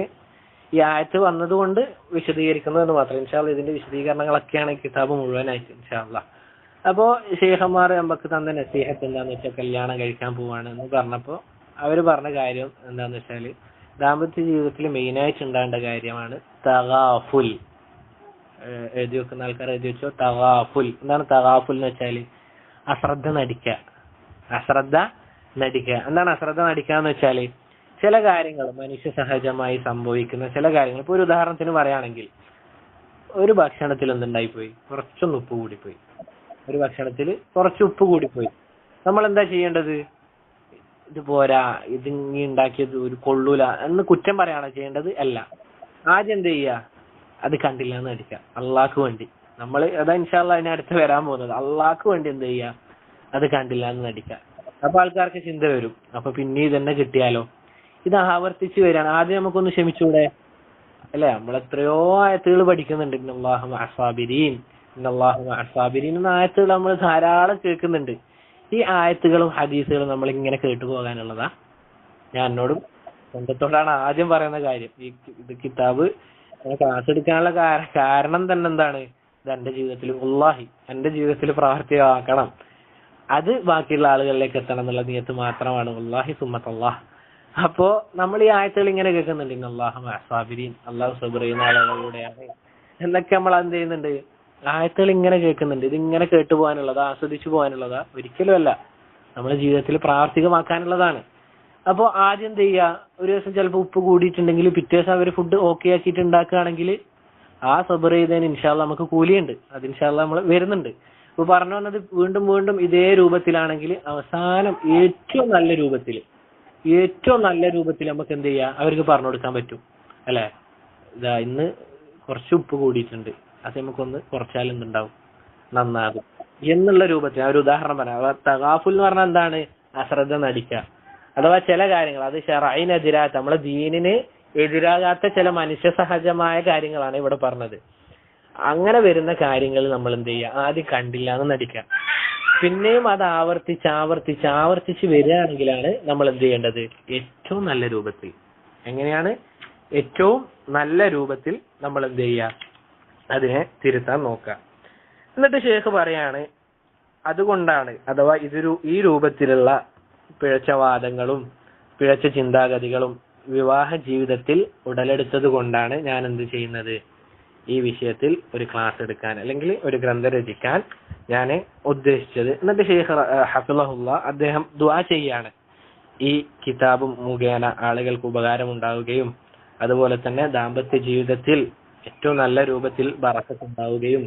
ഈ ആയത്ത് വന്നതുകൊണ്ട് വിശദീകരിക്കുന്നതെന്ന് മാത്രം. ഇൻഷാ അല്ലാഹ് ഇതിന്റെ വിശദീകരണങ്ങളൊക്കെയാണ് കിതാബ് മുഴുവനായിട്ട് ഇൻഷാ അല്ലാഹ്. അപ്പോ ശൈഖന്മാർ നമുക്ക് തന്ന നസീഹത്ത് എന്താന്ന് വെച്ചാൽ, കല്യാണം കഴിക്കാൻ പോവാണ് എന്ന് പറഞ്ഞപ്പോ അവര് പറഞ്ഞ കാര്യം എന്താന്ന് വെച്ചാല്, ദാമ്പത്യ ജീവിതത്തിൽ മെയിനായിട്ട് ഉണ്ടാകേണ്ട കാര്യമാണ് തഗാഫുൽ. എഴുതി വെക്കുന്ന ആൾക്കാർ എഴുതി വെച്ചോ, തഗാഫുൽ. എന്താണ് തഗാഫുൽ എന്ന് വെച്ചാല്? അശ്രദ്ധ നടിക്കുക. എന്താണ് അശ്രദ്ധ നടിക്കുക എന്ന് വെച്ചാല്, ചില കാര്യങ്ങൾ മനുഷ്യ സഹജമായി സംഭവിക്കുന്ന ചില കാര്യങ്ങൾ, ഇപ്പൊ ഒരു ഉദാഹരണത്തിന് പറയുകയാണെങ്കിൽ, ഒരു ഭക്ഷണത്തിൽ എന്തുണ്ടായിപ്പോയി, കുറച്ചൊന്ന് ഉപ്പ് കൂടിപ്പോയി. ഒരു ഭക്ഷണത്തിൽ കുറച്ച് ഉപ്പ് കൂടിപ്പോയി. നമ്മൾ എന്താ ചെയ്യേണ്ടത്? ഇത് പോരാ, ഇത് ഇനി ഉണ്ടാക്കിയത് ഒരു കൊള്ളൂല എന്ന് കുറ്റം പറയാണ് ചെയ്യേണ്ടത്? അല്ല. ആദ്യം എന്ത് ചെയ്യുക? അത് കണ്ടില്ല എന്ന് നടിക്കുക. അള്ളാഹ്ക്ക് വേണ്ടി നമ്മൾ അതാ ഇൻഷാ അല്ലാഹ് അതിന് അടുത്ത് വരാൻ പോകുന്നത്. അള്ളാഹ്ക്ക് വേണ്ടി എന്ത് ചെയ്യുക? അത് കണ്ടില്ല എന്ന് നടിക്കുക. അപ്പൊ ആൾക്കാർക്ക് ചിന്ത വരും, അപ്പൊ പിന്നെ ഇതന്നെ കിട്ടിയാലോ? ഇത് ആവർത്തിച്ച് വരികയാണ്. ആദ്യം നമുക്കൊന്ന് ക്ഷമിച്ചൂടെ? അല്ലെ? നമ്മൾ എത്രയോ ആയത്തുകൾ പഠിക്കുന്നുണ്ട്. ഇന്നല്ലാഹു മഅസ്സാബിരീൻ എന്ന ആയത്തുകൾ നമ്മൾ ധാരാളം കേൾക്കുന്നുണ്ട്. ഈ ആയത്തുകളും ഹദീസുകളും നമ്മൾ ഇങ്ങനെ കേട്ടുപോകാനുള്ളതാ? ഞാൻ എന്നോടും സ്വന്തത്തോടാണ് ആദ്യം പറയുന്ന കാര്യം. ഇത് കിതാബ് ക്ലാസ് എടുക്കാനുള്ള കാരണം തന്നെ എന്താണ്? ഇത് എന്റെ ജീവിതത്തിൽ എന്റെ ജീവിതത്തിൽ പ്രാവർത്തികമാക്കണം, അത് ബാക്കിയുള്ള ആളുകളിലേക്ക് എത്തണം എന്നുള്ള നിയത്ത് മാത്രമാണ്. വല്ലാഹി സുമ്മത്തല്ലാഹ്. അപ്പോ നമ്മൾ ഈ ആയത്തുകൾ ഇങ്ങനെ കേൾക്കുന്നുണ്ട്, ഇന്നല്ലാഹു മഅസ്സാബിരീൻ, അള്ളാഹു സബർ ചെയ്യുന്ന ആളുകളുടെയാണ് എന്നൊക്കെ നമ്മൾ എന്ത് ചെയ്യുന്നുണ്ട്? ആയത്തുകൾ ഇങ്ങനെ കേൾക്കുന്നുണ്ട്. ഇത് ഇങ്ങനെ കേട്ടു പോകാനുള്ളതാ, ആസ്വദിച്ചു പോകാനുള്ളതാ? ഒരിക്കലും അല്ല, നമ്മുടെ ജീവിതത്തിൽ പ്രാവർത്തികമാക്കാനുള്ളതാണ്. അപ്പോ ആദ്യം എന്ത് ചെയ്യുക? ഒരു ദിവസം ചിലപ്പോൾ ഉപ്പ് കൂടിയിട്ടുണ്ടെങ്കിൽ പിറ്റേ ദിവസം അവർ ഫുഡ് ഓക്കെ ആക്കിയിട്ട് ഉണ്ടാക്കുകയാണെങ്കിൽ ആ സബർ ചെയ്തതിന് ഇൻഷാ അല്ലാഹ് നമുക്ക് കൂലിയുണ്ട്. അത് ഇൻഷാ അല്ലാഹ് നമ്മൾ വരുന്നുണ്ട്. ഇപ്പൊ പറഞ്ഞു വന്നത് വീണ്ടും വീണ്ടും ഇതേ രൂപത്തിലാണെങ്കിൽ അവസാനം ഏറ്റവും നല്ല രൂപത്തിൽ നമുക്ക് എന്ത് ചെയ്യാം? അവർക്ക് പറഞ്ഞു കൊടുക്കാൻ പറ്റും. അല്ലെ? ഇതാ ഇന്ന് കുറച്ച് ഉപ്പ് കൂടിയിട്ടുണ്ട്, അത് നമുക്കൊന്ന് കുറച്ചാൽ എന്തുണ്ടാവും, നന്നാകും എന്നുള്ള രൂപത്തിൽ. ഒരു ഉദാഹരണം പറയാം. തഗാഫുൽ എന്ന് പറഞ്ഞാൽ എന്താണ്? അശ്രദ്ധ നടിക്കുക. അഥവാ ചില കാര്യങ്ങൾ അത് ശറഈനെതിരാത്ത, നമ്മളെ ദീനിന് എതിരാകാത്ത ചില മനുഷ്യ സഹജമായ കാര്യങ്ങളാണ് ഇവിടെ പറഞ്ഞത്. അങ്ങനെ വരുന്ന കാര്യങ്ങൾ നമ്മൾ എന്ത് ചെയ്യുക? ആദ്യം കണ്ടില്ല എന്ന് നടിക്കുക. പിന്നെയും അത് ആവർത്തിച്ച് വരികയാണെങ്കിലാണ് നമ്മൾ എന്ത് ചെയ്യേണ്ടത്? ഏറ്റവും നല്ല രൂപത്തിൽ. എങ്ങനെയാണ്? ഏറ്റവും നല്ല രൂപത്തിൽ നമ്മൾ എന്ത് ചെയ്യുക? അതിനെ തിരുത്താൻ നോക്കുക. എന്നിട്ട് ശൈഖ് പറയാണ്, അതുകൊണ്ടാണ്, അഥവാ ഈ രൂപത്തിലുള്ള പിഴച്ച വാദങ്ങളും പിഴച്ച ചിന്താഗതികളും വിവാഹ ജീവിതത്തിൽ ഉടലെടുത്തത് കൊണ്ടാണ് ഞാൻ എന്ത് ചെയ്യുന്നത്? ഈ വിഷയത്തിൽ ഒരു ക്ലാസ് എടുക്കാൻ അല്ലെങ്കിൽ ഒരു ഗ്രന്ഥം രചിക്കാൻ ഞാൻ ഉദ്ദേശിച്ചത്. എന്നിട്ട് ശൈഖ് ഹഫിളഹുല്ലാ അദ്ദേഹം ദുആ ചെയ്യാണ്, ഈ കിതാബ് മുഖേന ആളുകൾക്ക് ഉപകാരം ഉണ്ടാവുകയും അതുപോലെ തന്നെ ദാമ്പത്യ ജീവിതത്തിൽ ഏറ്റവും നല്ല രൂപത്തിൽ ബറക്കത്ത് ഉണ്ടാവുകയും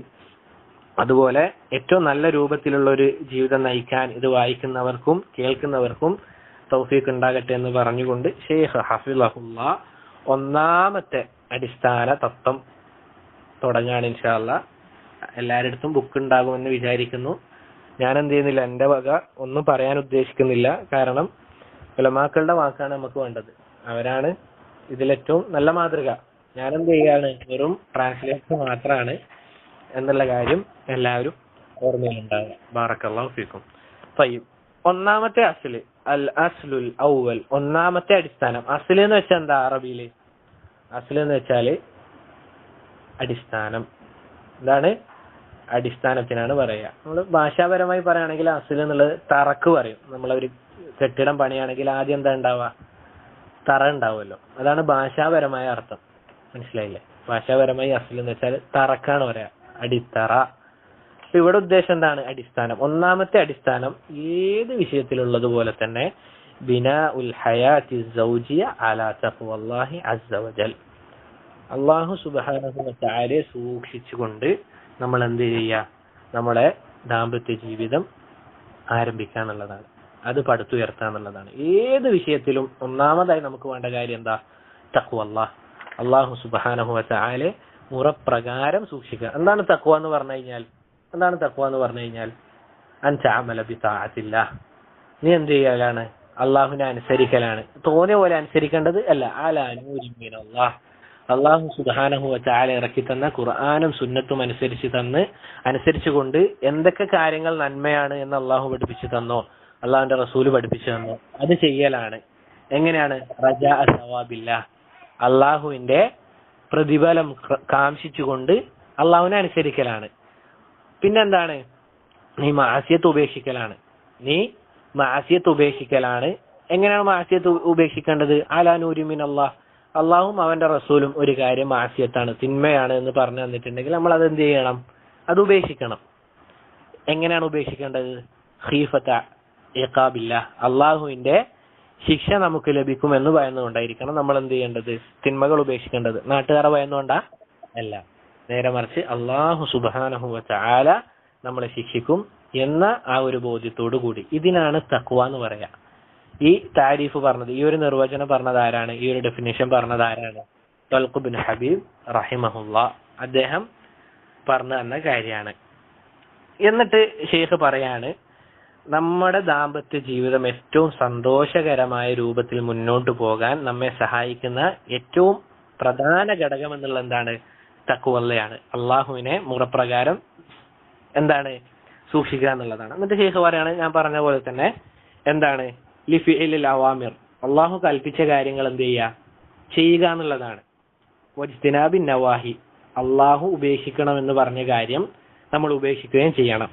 അതുപോലെ ഏറ്റവും നല്ല രൂപത്തിലുള്ള ഒരു ജീവിതം നയിക്കാൻ ഇത് വായിക്കുന്നവർക്കും കേൾക്കുന്നവർക്കും തൗഫീഖ് ഉണ്ടാകട്ടെ എന്ന് പറഞ്ഞുകൊണ്ട് ശൈഖ് ഹഫിളഹുല്ലാ ഒന്നാമത്തെ അടിസ്ഥാന തത്വം തുടങ്ങാണ്. ഇൻഷാ അല്ലാഹ് എല്ലാവരുടെ അടുത്തും ബുക്ക് ഉണ്ടാകുമെന്ന് വിചാരിക്കുന്നു. ഞാൻ എന്ത് ചെയ്യുന്നില്ല, എന്റെ വക ഒന്നും പറയാൻ ഉദ്ദേശിക്കുന്നില്ല. കാരണം ഉലമാക്കളുടെ വാക്കാണ് നമുക്ക് വേണ്ടത്. അവരാണ് ഇതിലേറ്റവും നല്ല മാതൃക. ഞാൻ എന്ത് ചെയ്യാണ്? വെറും ട്രാൻസ്ലേഷൻ മാത്രമാണ് എന്നുള്ള കാര്യം എല്ലാവരും ഓർമ്മയിലുണ്ടാവുക. ബാറക്കല്ലാഹു ഫീക്കും. ഒന്നാമത്തെ അസ്ല്, അൽ അസ്ലുൽ ഔവൽ, ഒന്നാമത്തെ അടിസ്ഥാനം. അസ്ല് എന്ന് വെച്ചാൽ എന്താ? അറബിയില് അസ്ല് എന്ന് വെച്ചാല് അടിസ്ഥാനം. എന്താണ്? അടിസ്ഥാനത്തിനാണ് പറയുക. നമ്മൾ ഭാഷാപരമായി പറയുകയാണെങ്കിൽ അസ്ല് എന്നുള്ളത് തറക്ക് പറയും. നമ്മളൊരു കെട്ടിടം പണിയാണെങ്കിൽ ആദ്യം എന്താ ഉണ്ടാവുക? തറ ഉണ്ടാവുമല്ലോ. അതാണ് ഭാഷാപരമായ അർത്ഥം. മനസ്സിലായില്ലേ? ഭാഷാപരമായി അസ്ല് എന്ന് വെച്ചാൽ തറക്കാണ് പറയാ, അടിത്തറ. ഇവിടെ ഉദ്ദേശം എന്താണ്? അടിസ്ഥാനം. ഒന്നാമത്തെ അടിസ്ഥാനം ഏത് വിഷയത്തിലുള്ളതുപോലെ തന്നെ ബിനാഉൽ ഹയാത്തി സൗജിയ അലാ തഖ്വല്ലാഹി അസ്സ വജൽ. അല്ലാഹു സുബ്ഹാനഹു വ തആലയെ സൂക്ഷിച്ചുകൊണ്ട് നമ്മൾ എന്ത് ചെയ്യുക? നമ്മളെ ദാമ്പത്യ ജീവിതം ആരംഭിക്കുക എന്നുള്ളതാണ്. അത് പടുത്തുയർത്തുക എന്നുള്ളതാണ്. ഏത് വിഷയത്തിലും ഒന്നാമതായി നമുക്ക് വേണ്ട കാര്യം എന്താ? തഖ്വല്ലാഹ്, അല്ലാഹു സുബ്ഹാനഹു വ തആലയെ മുറപ്രകാരം സൂക്ഷിക്കുക. എന്താണ് തഖ്വ എന്ന് പറഞ്ഞു കഴിഞ്ഞാൽ? അൻ തഅമല ബി തആത്തില്ലാഹ്, നീ എന്ത് ചെയ്യലാണ്? അള്ളാഹുവിനെ അനുസരിക്കലാണ്. തോന്നിയ പോലെ അനുസരിക്കേണ്ടത് അല്ല. അലാ നൂരിൻ മിനല്ലാഹ്, അള്ളാഹു സുബ്ഹാനഹു വ തആല ഇറക്കി തന്ന ഖുർആനും സുന്നത്തും അനുസരിച്ചുകൊണ്ട് എന്തൊക്കെ കാര്യങ്ങൾ നന്മയാണ് എന്ന് അള്ളാഹു പഠിപ്പിച്ചു തന്നോ, അള്ളാഹുവിന്റെ റസൂല് പഠിപ്പിച്ചു തന്നോ, അത് ചെയ്യലാണ്. എങ്ങനെയാണ്? റജാ സവാബില്ലാഹ്, അള്ളാഹുവിന്റെ പ്രതിഫലം കാംക്ഷിച്ചുകൊണ്ട് അള്ളാഹുവിനെ അനുസരിക്കലാണ്. പിന്നെന്താണ്? നീ മഅസിയത്ത് ഉപേക്ഷിക്കലാണ്. എങ്ങനെയാണ് മഅസിയത്ത് ഉപേക്ഷിക്കേണ്ടത്? അലാ നൂരിൻ മിനല്ലാഹ്, അള്ളാഹും അവന്റെ റസൂലും ഒരു കാര്യം മഅസിയത്താണ്, തിന്മയാണ് എന്ന് പറഞ്ഞു തന്നിട്ടുണ്ടെങ്കിൽ നമ്മൾ അത് എന്ത് ചെയ്യണം? അത് ഉപേക്ഷിക്കണം. എങ്ങനെയാണ് ഉപേക്ഷിക്കേണ്ടത്? ഖീഫത ഇഖാബില്ലാഹ്, അള്ളാഹുവിന്റെ ശിക്ഷ നമുക്ക് ലഭിക്കുമെന്ന് ഭയന്നുകൊണ്ടായിരിക്കണം നമ്മൾ എന്ത് ചെയ്യേണ്ടത്? തിന്മകൾ ഉപേക്ഷിക്കേണ്ടത്. നാട്ടുകാരെ ഭയന്നുകൊണ്ടാ അല്ല, നേരെ മറിച്ച് അള്ളാഹു സുബ്ഹാനഹു വ തആല നമ്മളെ ശിക്ഷിക്കും എന്ന ആ ഒരു ബോധ്യത്തോടു കൂടി. ഇതിനാണ് തഖ്വ എന്ന് പറയാ. ഈ താരീഫ് പറഞ്ഞത്, ഈ ഒരു നിർവചനം പറഞ്ഞത് ആരാണ്? ഈ ഒരു ഡെഫിനിഷൻ പറഞ്ഞത് ആരാണ്? തൽഖ് ബിൻ ഹബീബ് റഹിമഹുല്ലാഹ്, അദ്ദേഹം പറഞ്ഞു തന്ന കാര്യമാണ്. എന്നിട്ട് ഷെയ്ഖ് പറയാണ്, നമ്മുടെ ദാമ്പത്യ ജീവിതം ഏറ്റവും സന്തോഷകരമായ രൂപത്തിൽ മുന്നോട്ട് പോകാൻ നമ്മെ സഹായിക്കുന്ന ഏറ്റവും പ്രധാന ഘടകം എന്നുള്ള എന്താണ്? തഖ്വയാണ്. അള്ളാഹുവിനെ മുറപ്രകാരം എന്താണ്? സൂക്ഷിക്കുക എന്നുള്ളതാണ്. എന്നിട്ട് ഷെയ്ഖ് പറയാണ്, ഞാൻ പറഞ്ഞ പോലെ തന്നെ എന്താണ്? ലിഫിഇലിൽ അവാമിർ, അള്ളാഹു കൽപ്പിച്ച കാര്യങ്ങൾ എന്ത് ചെയ്യുക എന്നുള്ളതാണ്. വജ്തിനാബിൻ നവാഹി, അള്ളാഹു ഉപേക്ഷിക്കണമെന്ന് പറഞ്ഞ കാര്യം നമ്മൾ ഉപേക്ഷിക്കുകയും ചെയ്യണം.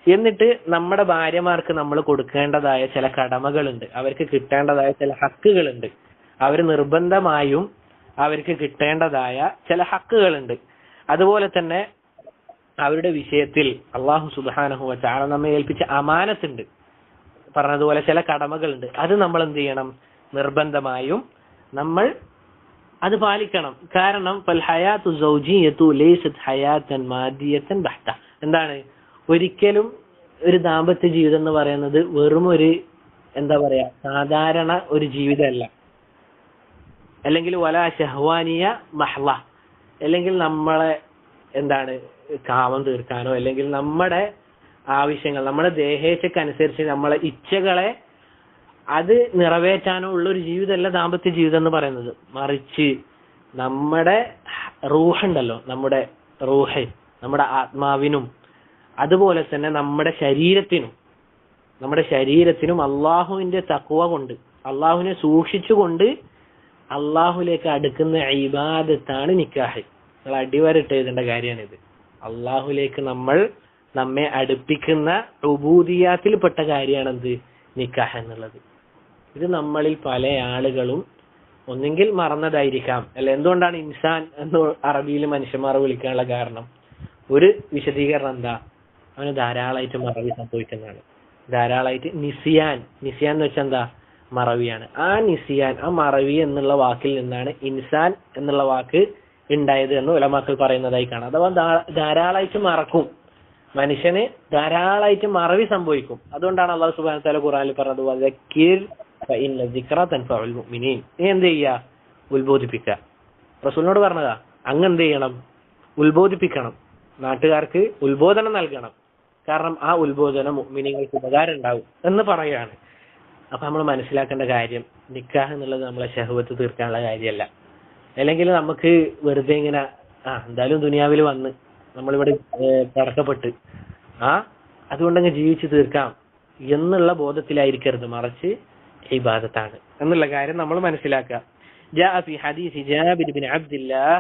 എന്നിട്ട് നമ്മുടെ ഭാര്യമാർക്ക് നമ്മൾ കൊടുക്കേണ്ടതായ ചില കടമകളുണ്ട്, അവർക്ക് കിട്ടേണ്ടതായ ചില ഹക്കുകളുണ്ട്, അവർ നിർബന്ധമായും അവർക്ക് കിട്ടേണ്ടതായ ചില ഹക്കുകളുണ്ട്. അതുപോലെ തന്നെ അവരുടെ വിഷയത്തിൽ അള്ളാഹു സുബ്ഹാനഹു വ തആല നമ്മെ ഏൽപ്പിച്ച അമാനത്തുണ്ട്, പറഞ്ഞതുപോലെ ചില കടമകളുണ്ട്. അത് നമ്മൾ എന്ത് ചെയ്യണം? നിർബന്ധമായും നമ്മൾ അത് പാലിക്കണം. കാരണം ഫൽ ഹയാത്തു സൗജിയത്തു ലൈസത് ഹയാതൻ മാദിയതൻ ബഹ്ത, എന്താണ്? ഒരിക്കലും ഒരു ദാമ്പത്യ ജീവിതം എന്ന് പറയുന്നത് വെറും ഒരു എന്താ പറയാ സാധാരണ ഒരു ജീവിതമല്ല. അല്ലെങ്കിൽ വലാ ഷഹ്വാനിയ മഹ്ള, അല്ലെങ്കിൽ നമ്മളെ എന്താണ് കാമം തീർക്കാനോ അല്ലെങ്കിൽ നമ്മുടെ ആവശ്യങ്ങൾ, നമ്മുടെ ദേഹേച്ഛക്കനുസരിച്ച് നമ്മളെ ഇച്ഛകളെ അത് നിറവേറ്റാനോ ഉള്ള ഒരു ജീവിതമല്ല ദാമ്പത്യ ജീവിതം എന്ന് പറയുന്നത്. മറിച്ച് നമ്മുടെ റൂഹുണ്ടല്ലോ, നമ്മുടെ റൂഹ്, നമ്മുടെ ആത്മാവിനും അതുപോലെ തന്നെ നമ്മുടെ ശരീരത്തിനും അള്ളാഹുവിന്റെ തഖ്വ കൊണ്ട്, അള്ളാഹുവിനെ സൂക്ഷിച്ചുകൊണ്ട് അള്ളാഹുലേക്ക് അടുക്കുന്ന ഇബാദത്താണ് നിക്കാഹ്. നിങ്ങൾ അടിവരട്ട് എഴുതേണ്ട കാര്യമാണിത്. അള്ളാഹുലേക്ക് നമ്മെ അടുപ്പിക്കുന്ന ഉബൂദിയാത്തിൽപ്പെട്ട കാര്യമാണ് എന്ത്? നിക്കാഹ് എന്നുള്ളത്. ഇത് നമ്മളിൽ പല ആളുകളും ഒന്നെങ്കിൽ മറന്നതായിരിക്കാം. അല്ല, എന്തുകൊണ്ടാണ് ഇൻസാൻ എന്ന് അറബിയിൽ മനുഷ്യന്മാർ വിളിക്കാനുള്ള കാരണം? ഒരു വിശദീകരണം എന്താ? അവന് ധാരാളമായിട്ട് മറവി സംഭവിക്കുന്നതാണ്. ധാരാളമായിട്ട് നിസിയാൻ എന്ന് വെച്ചാൽ എന്താ? മറവിയാണ്. ആ നിസിയാൻ, ആ മറവി എന്നുള്ള വാക്കിൽ നിന്നാണ് ഇൻസാൻ എന്നുള്ള വാക്ക് ഉണ്ടായത് എന്ന് ഉലമാക്കൾ പറയുന്നതായി കാണാം. അഥവാ ധാരാളമായിട്ട് മറക്കും, മനുഷ്യന് ധാരാളമായിട്ട് മറവി സംഭവിക്കും. അതുകൊണ്ടാണ് അല്ലാഹു സുബ്ഹാനഹു വ തആല ഖുർആനിൽ പറഞ്ഞത് വദക്കിർ ഫഇന്ന ദിക്റ തൻഫഉൽ മുഅ്മിനീൻ. നീ എന്ത് ചെയ്യുക? ഉത്ബോധിപ്പിക്കുക. റസൂലിനോട് പറഞ്ഞതാ, അങ്ങ് എന്ത് ചെയ്യണം? ഉത്ബോധിപ്പിക്കണം, നാട്ടുകാർക്ക് ഉത്ബോധനം നൽകണം. കാരണം ആ ഉത്ബോധനം മുഅ്മിനീങ്ങൾക്ക് ഉപകാരം ഉണ്ടാവും എന്ന് പറയുകയാണ്. അപ്പൊ നമ്മൾ മനസ്സിലാക്കേണ്ട കാര്യം, നിക്കാഹ് എന്നുള്ളത് നമ്മളെ ശഹ്വത്ത് തീർക്കാനുള്ള കാര്യമല്ല. അല്ലെങ്കിൽ നമുക്ക് വെറുതെ ഇങ്ങനെ എന്തായാലും ദുനിയാവിൽ വന്ന് നമ്മളിവിടെ പടക്കപ്പെട്ട് അതുകൊണ്ടങ്ങ് ജീവിച്ചു തീർക്കാം എന്നുള്ള ബോധത്തിലായിരിക്കരുത്, മറിച്ച് ഇബാദത്താണ് എന്നുള്ള കാര്യം നമ്മൾ മനസ്സിലാക്കുക. جاء في حديث جابر بن عبد الله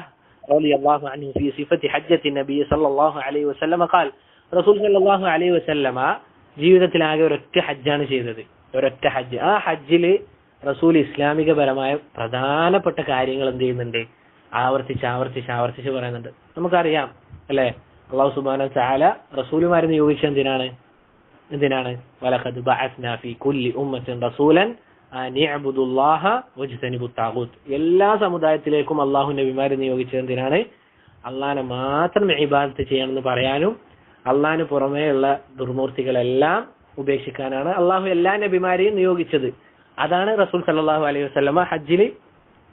رضي الله عنه في صفة حجة النبي صلى الله عليه وسلم قال റസൂൽ സല്ലല്ലാഹു അലൈഹി വസല്ലമ ജീവിതത്തിൽ ആകെ ഒരൊറ്റ ഹജ്ജാണ് ചെയ്തത്, ഒരൊറ്റ ഹജ്ജ്. ആ ഹജ്ജില് റസൂൽ ഇസ്ലാമികപരമായ പ്രധാനപ്പെട്ട കാര്യങ്ങൾ എന്ത് ചെയ്യുന്നുണ്ട്? ആവർത്തിച്ച് പറയുന്നുണ്ട്. നമുക്കറിയാം അല്ലെ, അല്ലാഹു സുബ്ഹാനഹു വ തആല റസൂലുമാരെ നിയോഗിച്ചത് എന്തിനാണ്? വലഖദ് ബഅസ്നാ ഫീ കുല്ലി ഉമ്മത്തിൻ റസൂലൻ അനിഅ്ബുദുല്ലാഹ വജ്തനിബു താഗൂത്ത്. എല്ലാ സമുദായത്തിലേക്കും അള്ളാഹു നബിമാരെ നിയോഗിച്ചത് എന്തിനാണ്? അള്ളാഹിനെ മാത്രം ഇബാദത്ത് ചെയ്യണമെന്ന് പറയാനും അള്ളാഹിന് പുറമേയുള്ള ദുർമൂർത്തികളെല്ലാം ഉപേക്ഷിക്കാനാണ് അള്ളാഹു എല്ലാ നബിമാരെയും നിയോഗിച്ചത്. അതാണ് റസൂൽ സല്ലല്ലാഹു അലൈഹി വസല്ലമ ഹജ്ജിൽ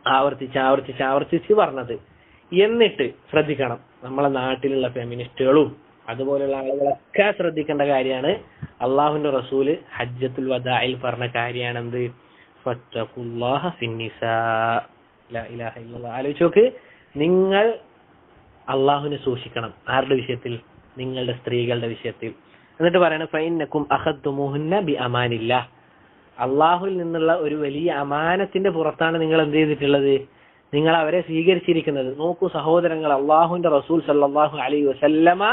ആവർത്തിച്ച് പറഞ്ഞത്. എന്നിട്ട് ശ്രദ്ധിക്കണം, നമ്മളെ നാട്ടിലുള്ള ഫെമിനിസ്റ്റുകളും അതുപോലെയുള്ള ആളുകളൊക്കെ ശ്രദ്ധിക്കേണ്ട കാര്യമാണ്, അള്ളാഹുവിന്റെ റസൂല് ഹജ്ജത്തുൽ വദാഇൽ പറഞ്ഞ കാര്യമാണ് എന്ത്? ഫത്തഖുല്ലാഹ ഫിന്നിസാ. ലാ ഇലാഹ ഇല്ലല്ലാഹ്. ആലോചിച്ച് നോക്ക്, നിങ്ങൾ അള്ളാഹുവിനെ സൂക്ഷിക്കണം. ആരുടെ വിഷയത്തിൽ? നിങ്ങളുടെ സ്ത്രീകളുടെ വിഷയത്തിൽ. എന്നിട്ട് പറയണം ഫഇന്നകും അഖദ്തുമുഹുന്ന ബിഅമാനില്ലാഹ്. അള്ളാഹുവിൽ നിന്നുള്ള ഒരു വലിയ അമാനത്തിന്റെ പുറത്താണ് നിങ്ങൾ എന്ത് ചെയ്തിട്ടുള്ളത്? നിങ്ങൾ അവരെ സ്വീകരിച്ചിരിക്കുന്നത്. നോക്കൂ സഹോദരങ്ങൾ, അള്ളാഹുവിന്റെ റസൂൽ സല്ലല്ലാഹു അലൈഹി വസല്ലമ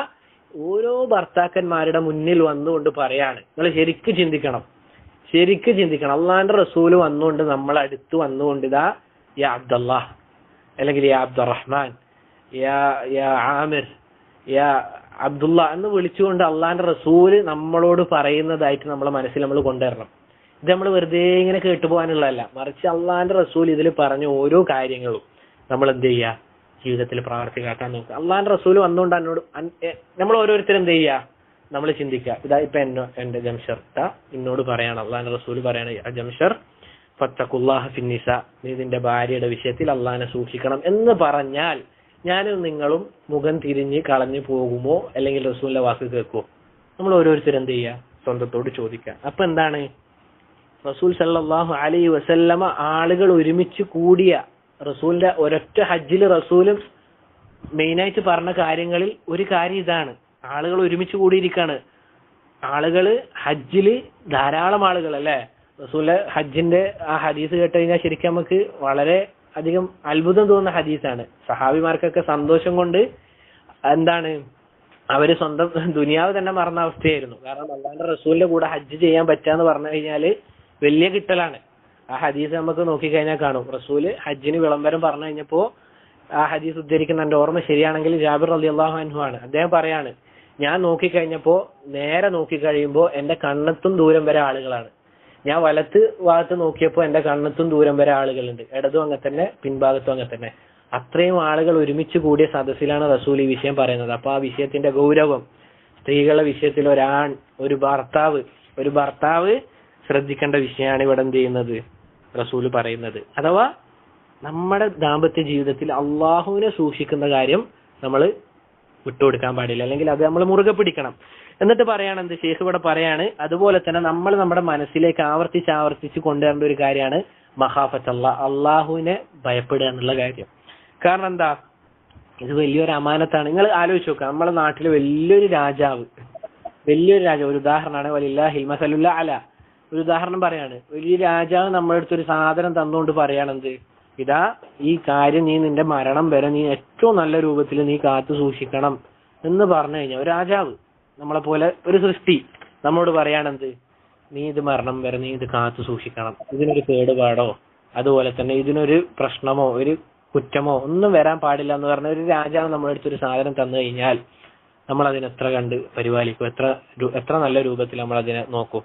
ഓരോ ഭർത്താക്കന്മാരുടെ മുന്നിൽ വന്നുകൊണ്ട് പറയാണ്, നിങ്ങൾ ശരിക്കും ചിന്തിക്കണം. അള്ളാഹിന്റെ റസൂല് വന്നുകൊണ്ട് നമ്മളെ അടുത്ത് വന്നുകൊണ്ട് ഇതാ യാ അബ്ദുല്ലാഹ് അല്ലെങ്കിൽ യാ അബ്ദുറഹ്മാൻ, യാ ആമിർ, യാ അബ്ദുള്ള എന്ന് വിളിച്ചുകൊണ്ട് അള്ളാഹിന്റെ റസൂല് നമ്മളോട് പറയുന്നതായിട്ട് നമ്മളെ മനസ്സിൽ നമ്മൾ കൊണ്ടുവരണം. ഇത് നമ്മൾ വെറുതെ ഇങ്ങനെ കേട്ടുപോകാനുള്ളതല്ല, മറിച്ച് അള്ളാഹിന്റെ റസൂൽ ഇതിൽ പറഞ്ഞ ഓരോ കാര്യങ്ങളും നമ്മൾ എന്ത് ചെയ്യുക? ജീവിതത്തിൽ പ്രാവർത്തികമാക്കാൻ നോക്കുക. അള്ളാഹിന്റെ റസൂൽ വന്നുകൊണ്ട് നമ്മൾ ഓരോരുത്തരും എന്ത് ചെയ്യുക? നമ്മൾ ചിന്തിക്കുക. ഇതാ ഇപ്പൊ എന്റെ ജംഷർ എന്നോട് പറയാണ്, അള്ളാഹിന്റെ റസൂൽ പറയാണ്, ജംഷർ ഫത്തഖുല്ലാഹ ഫിന്നിസാ, നീ നിന്റെ ഭാര്യയുടെ വിഷയത്തിൽ അള്ളാഹിനെ സൂക്ഷിക്കണം എന്ന് പറഞ്ഞാൽ ഞാനും നിങ്ങളും മുഖം തിരിഞ്ഞ് കളഞ്ഞു പോകുമോ അല്ലെങ്കിൽ റസൂലിന്റെ വാക്ക് കേൾക്കുമോ? നമ്മൾ ഓരോരുത്തരും എന്ത് ചെയ്യുക? സ്വന്തത്തോട് ചോദിക്കുക. അപ്പൊ എന്താണ്? റസൂൽ സല്ലല്ലാഹു അലൈഹി വസല്ലമ ആളുകൾ ഒരുമിച്ച് കൂടിയ റസൂലിന്റെ ഒരൊറ്റ ഹജ്ജിൽ റസൂലും മെയിനായിട്ട് പറഞ്ഞ കാര്യങ്ങളിൽ ഒരു കാര്യം ഇതാണ്. ആളുകൾ ഒരുമിച്ച് കൂടിയിരിക്കാണ്. ആളുകള് ഹജ്ജില് ധാരാളം ആളുകൾ അല്ലെ. റസൂലിന്റെ ഹജ്ജിന്റെ ആ ഹദീസ് കേട്ട് കഴിഞ്ഞാൽ ശരിക്കും നമുക്ക് വളരെ അധികം അത്ഭുതം തോന്നുന്ന ഹദീസാണ്. സഹാബിമാർക്കൊക്കെ സന്തോഷം കൊണ്ട് എന്താണ്, അവര് സ്വന്തം ദുനിയാവ് തന്നെ മറന്ന അവസ്ഥയായിരുന്നു. കാരണം അല്ലാണ്ട് റസൂലിന്റെ കൂടെ ഹജ്ജ് ചെയ്യാൻ പറ്റാന്ന് പറഞ്ഞു കഴിഞ്ഞാല് വലിയ കിട്ടലാണ്. ആ ഹദീസ് നമുക്ക് നോക്കിക്കഴിഞ്ഞാൽ കാണും. റസൂല് ഹജ്ജിന് വിളംബരം പറഞ്ഞു കഴിഞ്ഞപ്പോ ആ ഹദീസ് ഉദ്ധരിക്കുന്ന എന്റെ ഓർമ്മ ശരിയാണെങ്കിൽ ജാബിർ റളിയല്ലാഹു അൻഹു ആണ്. അദ്ദേഹം പറയാണ്, ഞാൻ നോക്കിക്കഴിഞ്ഞപ്പോ നേരെ നോക്കിക്കഴിയുമ്പോ എന്റെ കണ്ണെത്തും ദൂരം വരെ ആളുകളാണ്. ഞാൻ വലത്ത് ഭാഗത്ത് നോക്കിയപ്പോ എന്റെ കണ്ണെത്തും ദൂരം വരെ ആളുകളുണ്ട്. ഇടതും അങ്ങനെ തന്നെ, പിൻഭാഗത്തും അങ്ങനെ തന്നെ. അത്രയും ആളുകൾ ഒരുമിച്ച് കൂടിയ സദസ്സിലാണ് റസൂൽ ഈ വിഷയം പറയുന്നത്. അപ്പൊ ആ വിഷയത്തിന്റെ ഗൗരവം, സ്ത്രീകളുടെ വിഷയത്തിൽ ഒരു ഭർത്താവ് ശ്രദ്ധിക്കേണ്ട വിഷയമാണ് ഇവിടെ എന്ത് ചെയ്യുന്നത്? റസൂല് പറയുന്നത്. അഥവാ നമ്മുടെ ദാമ്പത്യ ജീവിതത്തിൽ അള്ളാഹുവിനെ സൂക്ഷിക്കുന്ന കാര്യം നമ്മൾ വിട്ടുകൊടുക്കാൻ പാടില്ല, അല്ലെങ്കിൽ അത് നമ്മൾ മുറുകെ പിടിക്കണം. എന്നിട്ട് പറയാണ് എന്ത്? ശേഖ് ഇവിടെ പറയാണ്, അതുപോലെ തന്നെ നമ്മൾ നമ്മുടെ മനസ്സിലേക്ക് ആവർത്തിച്ച് കൊണ്ടുവരേണ്ട ഒരു കാര്യമാണ് മഖാഫത്തല്ലാഹ്, അള്ളാഹുവിനെ ഭയപ്പെടുക എന്നുള്ള കാര്യം. കാരണം എന്താ? ഇത് വലിയൊരു അമാനത്താണ്. നിങ്ങൾ ആലോചിച്ച് നോക്കുക, നമ്മുടെ നാട്ടിൽ വലിയൊരു രാജാവ്, ഒരു ഉദാഹരണമാണ് വലില്ലാഹിൽ മസലുൽ അഅല. ഒരു ഉദാഹരണം പറയാണ്, വലിയ രാജാവ് നമ്മുടെ അടുത്തൊരു സാധനം തന്നുകൊണ്ട് പറയാണെന്ത്? ഇതാ ഈ കാര്യം നീ നിന്റെ മരണം വരെ നീ ഏറ്റവും നല്ല രൂപത്തിൽ നീ കാത്തു സൂക്ഷിക്കണം എന്ന് പറഞ്ഞു കഴിഞ്ഞാൽ, ഒരു രാജാവ് നമ്മളെ പോലെ ഒരു സൃഷ്ടി നമ്മളോട് പറയാണെന്ത്? നീ ഇത് മരണം വരെ നീ ഇത് കാത്തു സൂക്ഷിക്കണം, ഇതിനൊരു കേടുപാടോ അതുപോലെ തന്നെ ഇതിനൊരു പ്രശ്നമോ ഒരു കുറ്റമോ ഒന്നും വരാൻ പാടില്ല എന്ന് പറഞ്ഞ ഒരു രാജാവ് നമ്മുടെ അടുത്തൊരു സാധനം തന്നു കഴിഞ്ഞാൽ നമ്മൾ അതിനെ എത്ര കണ്ട് പരിപാലിക്കും, എത്ര നല്ല രൂപത്തിൽ നമ്മൾ അതിനെ നോക്കും.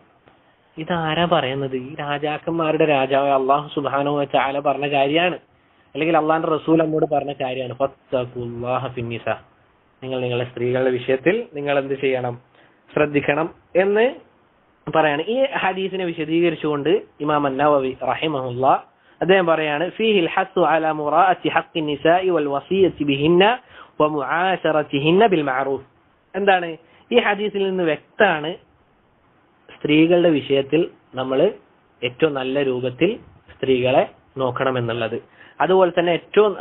ഇതാരാ പറയുന്നത്? ഈ രാജാക്കന്മാരുടെ രാജാവ് അള്ളാഹു സുബ്ഹാനഹു വ തആല പറഞ്ഞ കാര്യമാണ്, അല്ലെങ്കിൽ അള്ളാഹിന്റെ റസൂൽ നമ്മോട് പറഞ്ഞ കാര്യമാണ്. ഫത്തഖുല്ലാഹ ഫിന്നിസാ, നിങ്ങൾ നിങ്ങളുടെ സ്ത്രീകളുടെ വിഷയത്തിൽ നിങ്ങൾ എന്ത് ചെയ്യണം? ശ്രദ്ധിക്കണം എന്ന് പറയാണ്. ഈ ഹദീസിനെ വിശദീകരിച്ചുകൊണ്ട് ഇമാം അൻ-നവവി റഹിമഹുല്ലാഹ് അദ്ദേഹം പറയാണ്, ഫീഹിൽ ഹസ്സു അലാ മുറാഅത്തി ഹഖ്ഖി നിസാഇ വൽ വസിയത്തി ബിഹിന്ന വ മുആശറതിഹിന്ന ബിൽ മഅറൂഫ്. എന്താണ് ഈ ഹദീസിൽ നിന്ന് വ്യക്തമാണ് സ്ത്രീകളുടെ വിഷയത്തിൽ നമ്മൾ ഏറ്റവും നല്ല രൂപത്തിൽ സ്ത്രീകളെ നോക്കണമെന്നുള്ളത്. അതുപോലെ തന്നെ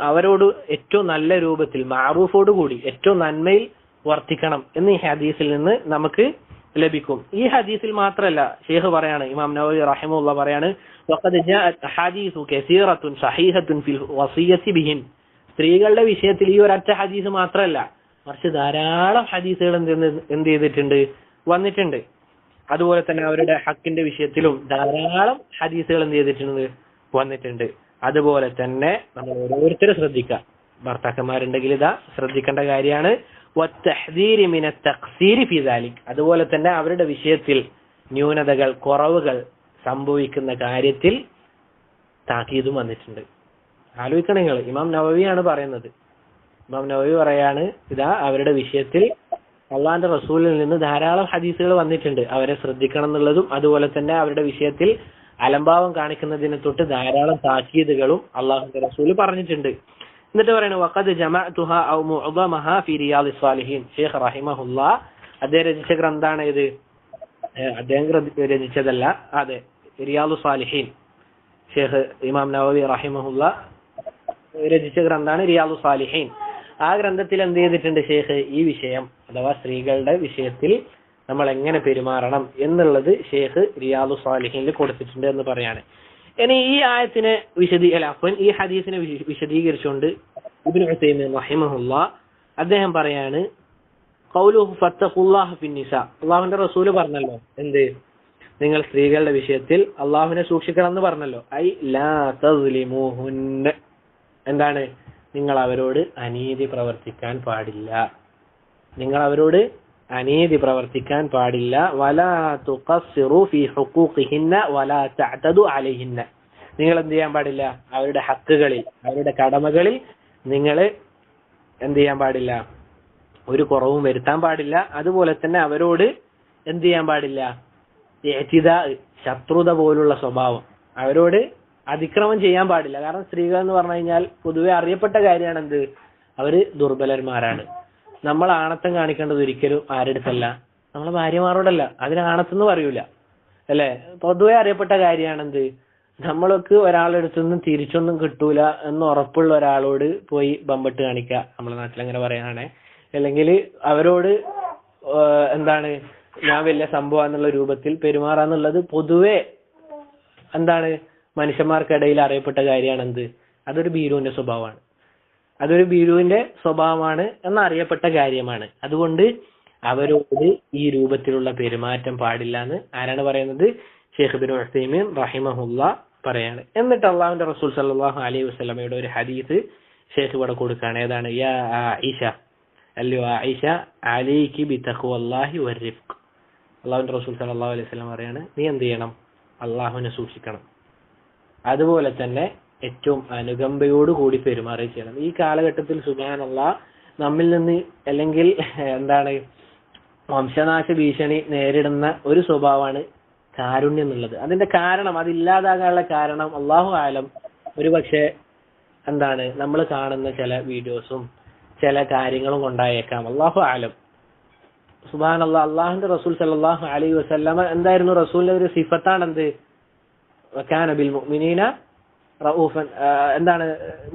അവരോട് ഏറ്റവും നല്ല രൂപത്തിൽ മഅറൂഫോട് കൂടി ഏറ്റവും നന്മയിൽ വർത്തിക്കണം എന്ന് ഈ ഹദീസിൽ നിന്ന് നമുക്ക് ലഭിക്കും. ഈ ഹദീസിൽ മാത്രമല്ല, ഷെയ്ഖ് പറയാണ്, ഇമാം നവവി റഹിമഹുല്ലാഹ് പറയാണ്, വഖദ് ജാഅത് അഹാദീസു കസീറത്തുൻ സഹീഹത്തുൻ ഫിൽ വസിയ്യത്തി ബിഹിൻ. സ്ത്രീകളുടെ വിഷയത്തിൽ ഈ ഒരൊറ്റ ഹദീസ് മാത്രമല്ല, മറിച്ച് ധാരാളം ഹദീസുകൾ എന്ത് ചെയ്തിട്ടുണ്ട്? വന്നിട്ടുണ്ട്. അതുപോലെ തന്നെ അവരുടെ ഹക്കിന്റെ വിഷയത്തിലും ധാരാളം ഹദീസുകൾ എന്ത് ചെയ്തിട്ടുണ്ട്? വന്നിട്ടുണ്ട്. അതുപോലെ തന്നെ നമ്മൾ ഓരോരുത്തരും ശ്രദ്ധിക്കുക. ഭർത്താക്കന്മാരുണ്ടെങ്കിൽ ഇതാ ശ്രദ്ധിക്കേണ്ട കാര്യമാണ്. വത്തഹ്ദീരി മിനത്ത് തഖ്സീരി ഫീ ദാലിക്. അതുപോലെ തന്നെ അവരുടെ വിഷയത്തിൽ ന്യൂനതകൾ, കുറവുകൾ സംഭവിക്കുന്ന കാര്യത്തിൽ താക്കീതും വന്നിട്ടുണ്ട്. ആലോചിക്കണം നിങ്ങൾ. ഇമാം നവവിയാണ് പറയുന്നത്. ഇമാം നവവി പറയാണ്, ഇതാ അവരുടെ വിഷയത്തിൽ അള്ളാന്റെ റസൂലിൽ നിന്ന് ധാരാളം ഹദീസുകൾ വന്നിട്ടുണ്ട്, അവരെ ശ്രദ്ധിക്കണം എന്നുള്ളതും അതുപോലെ തന്നെ അവരുടെ വിഷയത്തിൽ അലംഭാവം കാണിക്കുന്നതിനെ തൊട്ട് ധാരാളം താക്കീതുകളും അള്ളാഹുന്റെ റസൂൽ പറഞ്ഞിട്ടുണ്ട്. എന്നിട്ട് പറയുന്നത് വഖദ് ജമഅതുഹാ ഔ മുഅദമഹാ ഫി റിയാദിസ് സാലിഹീൻ. ഷെയ്ഖ് റഹിമഹുല്ലാ അദ്ദേഹം രചിച്ച ഗ്രന്ഥാണ് ഇത്. അദ്ദേഹം രചിച്ചതല്ല, അതെ, റിയാദുസ് സാലിഹീൻ. ഷെയ്ഖ് ഇമാം നവവി റഹിമഹുല്ലാ രചിച്ച ഗ്രന്ഥാണ് റിയാദുസ് സാലിഹീൻ. ആ ഗ്രന്ഥത്തിൽ എന്ത് ചെയ്തിട്ടുണ്ട് ഷെയ്ഖ്? ഈ വിഷയം അഥവാ സ്ത്രീകളുടെ വിഷയത്തിൽ നമ്മൾ എങ്ങനെ പെരുമാറണം എന്നുള്ളത് ഷെയ്ഖ് റിയാദുസ് സാലിഹീനിൽ കൊടുത്തിട്ടുണ്ട് എന്ന് പറയാണ്. ഇനി ഈ ആയത്തിനെ ഈ ഹദീസിനെ വിശദീകരിച്ചുകൊണ്ട് ഇബ്നു ഉസൈമീൻ റഹിമഹുല്ലാ അദ്ദേഹം പറയാണ്, ഖൗലുഹു ഫത്തഖുല്ലാഹ ഫിന്നിസാ. അല്ലാഹുവിന്റെ റസൂൽ പറഞ്ഞല്ലോ എന്ത്? നിങ്ങൾ സ്ത്രീകളുടെ വിഷയത്തിൽ അള്ളാഹുവിനെ സൂക്ഷിക്കണം എന്ന് പറഞ്ഞല്ലോ. ഐ ലാ തസ്ലിമൂഹുന്ന. എന്താണ്? നിങ്ങൾ അവരോട് അനീതി പ്രവർത്തിക്കാൻ പാടില്ല. നിങ്ങൾ അവരോട് അനീതി പ്രവർത്തിക്കാൻ പാടില്ല. വലാ തുഖസ്സിറു ഫീ ഹുഖൂഖിഹിന്ന വലാ തഅതദു അലൈഹിന്ന. നിങ്ങൾ എന്ത് ചെയ്യാൻ പാടില്ല? അവരുടെ ഹക്കുകളിൽ, അവരുടെ കടമകളിൽ നിങ്ങൾ എന്ത് ചെയ്യാൻ പാടില്ല? ഒരു കുറവും വരുത്താൻ പാടില്ല. അതുപോലെ തന്നെ അവരോട് എന്ത് ചെയ്യാൻ പാടില്ല? ശത്രുത പോലുള്ള സ്വഭാവം, അവരോട് അതിക്രമം ചെയ്യാൻ പാടില്ല. കാരണം സ്ത്രീകൾ എന്ന് പറഞ്ഞു കഴിഞ്ഞാൽ പൊതുവെ അറിയപ്പെട്ട കാര്യമാണ് എന്ത്? അവര് ദുർബലന്മാരാണ്. നമ്മൾ ആണത്തം കാണിക്കേണ്ടത് ഒരിക്കലും ആരെടുത്തല്ല, നമ്മളെ ഭാര്യമാരോടല്ല. അതിന് ആണത്തെന്ന് പറയൂല അല്ലെ? പൊതുവെ അറിയപ്പെട്ട കാര്യമാണെന്ത്? നമ്മളൊക്കെ ഒരാളെടുത്തൊന്നും തിരിച്ചൊന്നും കിട്ടൂല എന്ന് ഉറപ്പുള്ള ഒരാളോട് പോയി ബമ്പട്ട് കാണിക്കുക, നമ്മളെ നാട്ടിൽ അങ്ങനെ പറയാനാണേ. അല്ലെങ്കിൽ അവരോട് എന്താണ് ഞാൻ വലിയ സംഭവം എന്നുള്ള രൂപത്തിൽ പെരുമാറാന്നുള്ളത് പൊതുവെ എന്താണ് മനുഷ്യന്മാർക്കിടയിൽ അറിയപ്പെട്ട കാര്യമാണ് എന്ത്? അതൊരു ഭീരുവിന്റെ സ്വഭാവമാണ്. അതൊരു ഭീരുവിന്റെ സ്വഭാവമാണ് എന്നറിയപ്പെട്ട കാര്യമാണ്. അതുകൊണ്ട് അവരോട് ഈ രൂപത്തിലുള്ള പെരുമാറ്റം പാടില്ല എന്ന് ആരാണ് പറയുന്നത്? ഷെയ്ഖ് ഇബ്നു ഉസൈമീൻ റഹിമഹുല്ലാ പറയാണ്. എന്നിട്ട് അള്ളാഹുവിന്റെ റസൂൽ സല്ലല്ലാഹു അലൈഹി വസല്ലമയുടെ ഒരു ഹദീസ് ഷെയ്ഖ് ഇവിടെ കൊടുക്കുകയാണ്. ഏതാണ്? യാ ആയിഷ, അല്ലയോ ആയിഷ, അലൈകി ബിതഖ്വല്ലാഹി വറിഫ്ഖ്. അള്ളാഹുവിന്റെ റസൂൽ സല്ലല്ലാഹു അലൈഹി വസല്ലം പറയാണ്, നീ എന്ത് ചെയ്യണം? അള്ളാഹുവിനെ സൂക്ഷിക്കണം, അതുപോലെ തന്നെ ഏറ്റവും അനുകമ്പയോടുകൂടി പെരുമാറുകയും ചെയ്യണം. ഈ കാലഘട്ടത്തിൽ സുബ്ഹാനല്ലാഹ് നമ്മിൽ നിന്ന് അല്ലെങ്കിൽ എന്താണ് വംശനാശ ഭീഷണി നേരിടുന്ന ഒരു സ്വഭാവമാണ് കാരുണ്യം എന്നുള്ളത്. അതിന്റെ കാരണം, അതില്ലാതാകാനുള്ള കാരണം അല്ലാഹു ആലം, ഒരു പക്ഷേ എന്താണ് നമ്മൾ കാണുന്ന ചില വീഡിയോസും ചില കാര്യങ്ങളും കൊണ്ടായേക്കാം. അല്ലാഹു ആലം. സുബ്ഹാനല്ലാഹ്, അള്ളാഹുവിന്റെ റസൂൽ സല്ലല്ലാഹു അലൈഹി വസല്ലമ എന്തായിരുന്നു? റസൂലിന്റെ ഒരു സിഫത്താണ് എന്ത്? വകാന ബിൽ മുഅ്മിനീന റഊഫൻ. എന്താണ്?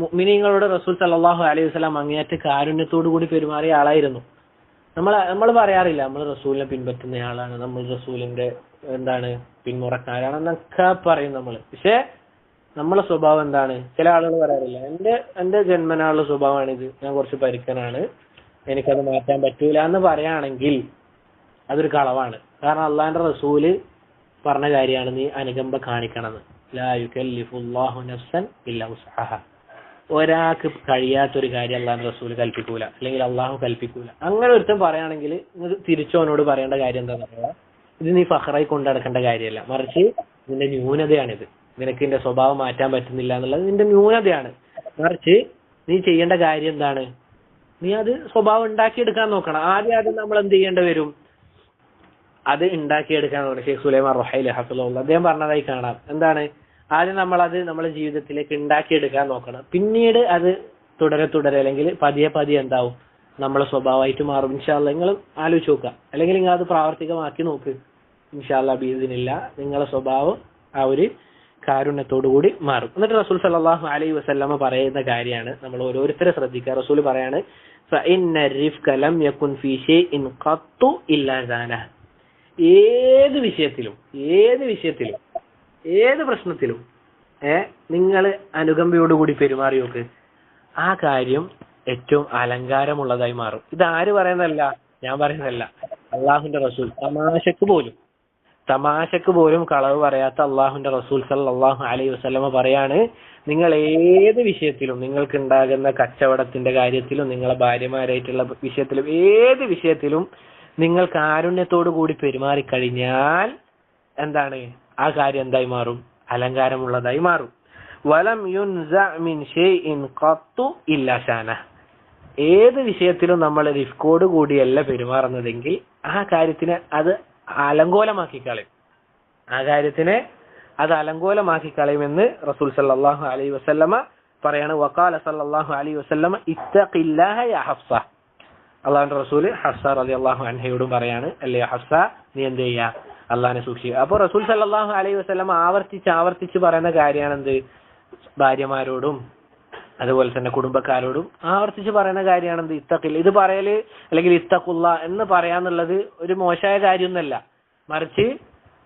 മുഅ്മിനീങ്ങളോട് റസൂൽ സല്ലല്ലാഹു അലൈഹി വസല്ലം അങ്ങേയറ്റ കാരുണ്യത്തോടു കൂടി പെരുമാറിയ ആളായിരുന്നു. നമ്മൾ പറയാറില്ല നമ്മൾ റസൂലിനെ പിൻപറ്റുന്നയാളാണ്, നമ്മൾ റസൂലിന്റെ എന്താണ് പിന്മുറക്കാരാണെന്നൊക്കെ പറയും നമ്മൾ. പക്ഷെ നമ്മളെ സ്വഭാവം എന്താണ്? ചില ആളുകൾ പറയാറില്ല, എന്റെ ജന്മനാളുടെ സ്വഭാവമാണിത്, ഞാൻ കുറച്ച് പരുക്കനാണ്, എനിക്കത് മാറ്റാൻ പറ്റൂല എന്ന് പറയുകയാണെങ്കിൽ അതൊരു കളവാണ്. കാരണം അള്ളാഹിന്റെ റസൂല് പറഞ്ഞ കാര്യമാണ് നീ അനുകമ്പ കാണിക്കണമെന്ന്. ലാ യുകല്ലിഫുല്ലാഹു നഫ്സൻ ഇല്ലാ വസ്അഹാ. ഒരാൾക്ക് കഴിയാത്തൊരു കാര്യം അള്ളാഹുന്റെ റസൂൽ കൽപ്പിക്കൂല, അല്ലെങ്കിൽ അള്ളാഹു കൽപ്പിക്കൂല. അങ്ങനെ ഒരുത്തൻ പറയുകയാണെങ്കിൽ തിരിച്ചു അവനോട് പറയേണ്ട കാര്യം എന്താ പറയുക? ഇത് നീ ഫഖറായി കൊണ്ടുനടക്കേണ്ട കാര്യമല്ല, മറിച്ച് നിന്റെ ന്യൂനതയാണിത്. നിനക്ക് നിന്റെ സ്വഭാവം മാറ്റാൻ പറ്റുന്നില്ല എന്നുള്ളത് നിന്റെ ന്യൂനതയാണ്. മറിച്ച് നീ ചെയ്യേണ്ട കാര്യം എന്താണ്? നീ അത് സ്വഭാവം ഉണ്ടാക്കിയെടുക്കാൻ നോക്കണം. ആദ്യം നമ്മൾ എന്ത് ചെയ്യേണ്ടി വരും? അത് ഉണ്ടാക്കിയെടുക്കാൻ നോക്കണം. ഷെയ്ഖ് സുലൈമാൻ റഹൈലി ഹഫിളഹുല്ലാഹ് അദ്ദേഹം പറഞ്ഞതായി കാണാം. എന്താണ്? ആദ്യം നമ്മളത് നമ്മുടെ ജീവിതത്തിലേക്ക് ഉണ്ടാക്കിയെടുക്കാൻ നോക്കണം. പിന്നീട് അത് തുടരെ അല്ലെങ്കിൽ പതിയെ എന്താവും? നമ്മളെ സ്വഭാവമായിട്ട് മാറും. ഇൻഷാ അല്ലാഹ് നിങ്ങൾ ആലോചിച്ച് നോക്കുക, അല്ലെങ്കിൽ നിങ്ങൾ അത് പ്രാവർത്തികമാക്കി നോക്ക്. ഇൻഷാ അല്ലാഹ് ബിഇദ്നില്ലാ നിങ്ങളെ സ്വഭാവം ആ ഒരു കാരുണ്യത്തോടു കൂടി മാറും. എന്നിട്ട് റസൂൽ സല്ലല്ലാഹു അലൈഹി വസല്ലമ പറയുന്ന കാര്യമാണ് നമ്മൾ ഓരോരുത്തരെ ശ്രദ്ധിക്കുക. റസൂൽ പറയാണ്, ഫഇന്ന റിഫ്ക ലം യകുൻ ഫീ ഷൈഇൻ ഖത്തു ഇല്ലാ സാനഹ. ഏത് വിഷയത്തിലും ഏത് പ്രശ്നത്തിലും നിങ്ങൾ അനുകമ്പയോടുകൂടി പെരുമാറി നോക്ക്, ആ കാര്യം ഏറ്റവും അലങ്കാരമുള്ളതായി മാറും. ഇത് ആര് പറയുന്നതല്ല, ഞാൻ പറയുന്നതല്ല, അള്ളാഹുവിന്റെ റസൂൽ. തമാശക്ക് പോലും കളവ് പറയാത്ത അള്ളാഹുവിന്റെ റസൂൽ സല്ലല്ലാഹു അലൈഹി വസല്ലമ പറയാണ്, നിങ്ങൾ ഏത് വിഷയത്തിലും, നിങ്ങൾക്ക് ഉണ്ടാകുന്ന കച്ചവടത്തിന്റെ കാര്യത്തിലും, നിങ്ങളെ ഭാര്യമാരായിട്ടുള്ള വിഷയത്തിലും, ഏത് വിഷയത്തിലും നിങ്ങൾ കാരുണ്യത്തോടു കൂടി പെരുമാറിക്കഴിഞ്ഞാൽ എന്താണ്? ആ കാര്യം എന്തായി മാറും? അലങ്കാരമുള്ളതായി മാറും. വലം യുൻസ മിൻ ഷൈഇൻ ഖത്തു ഇല്ലാ ശാന. ഏത് വിഷയത്തിലും നമ്മൾ റിഫ്കോട് കൂടിയല്ല പെരുമാറുന്നതെങ്കിൽ ആ കാര്യത്തിനെ അത് അലങ്കോലമാക്കി കളയും. ആ കാര്യത്തിനെ അത് അലങ്കോലമാക്കി കളയുമെന്ന് റസൂൽ സല്ലല്ലാഹു അലൈഹി വസല്ലമ പറയാണ്. വഖാല സല്ലല്ലാഹു അലൈഹി വസല്ലമ ഇത്തഖില്ലാഹ യാ ഹഫ്സ. അള്ളാഹുവിന്റെ റസൂൽ ഹഫ്സ റളിയല്ലാഹു അൻഹയോടും പറയാണ്, അല്ലേ ഹഫ്സ, നീ എന്ത് ചെയ്യുക? അള്ളാഹിനെ സൂക്ഷിക്കുക. അപ്പോൾ റസൂൽ സല്ലല്ലാഹു അലൈഹി വസല്ലമ ആവർത്തിച്ച് പറയുന്ന കാര്യമാണ് എന്ത്? ഭാര്യമാരോടും അതുപോലെ തന്നെ കുടുംബക്കാരോടും ആവർത്തിച്ച് പറയുന്ന കാര്യമാണ് എന്ത്? ഇത്തഖില്ല. ഇത് പറയല് അല്ലെങ്കിൽ ഇത്തഖുല്ല എന്ന് പറയാന്നുള്ളത് ഒരു മോശമായ കാര്യമൊന്നുമല്ല. മറിച്ച്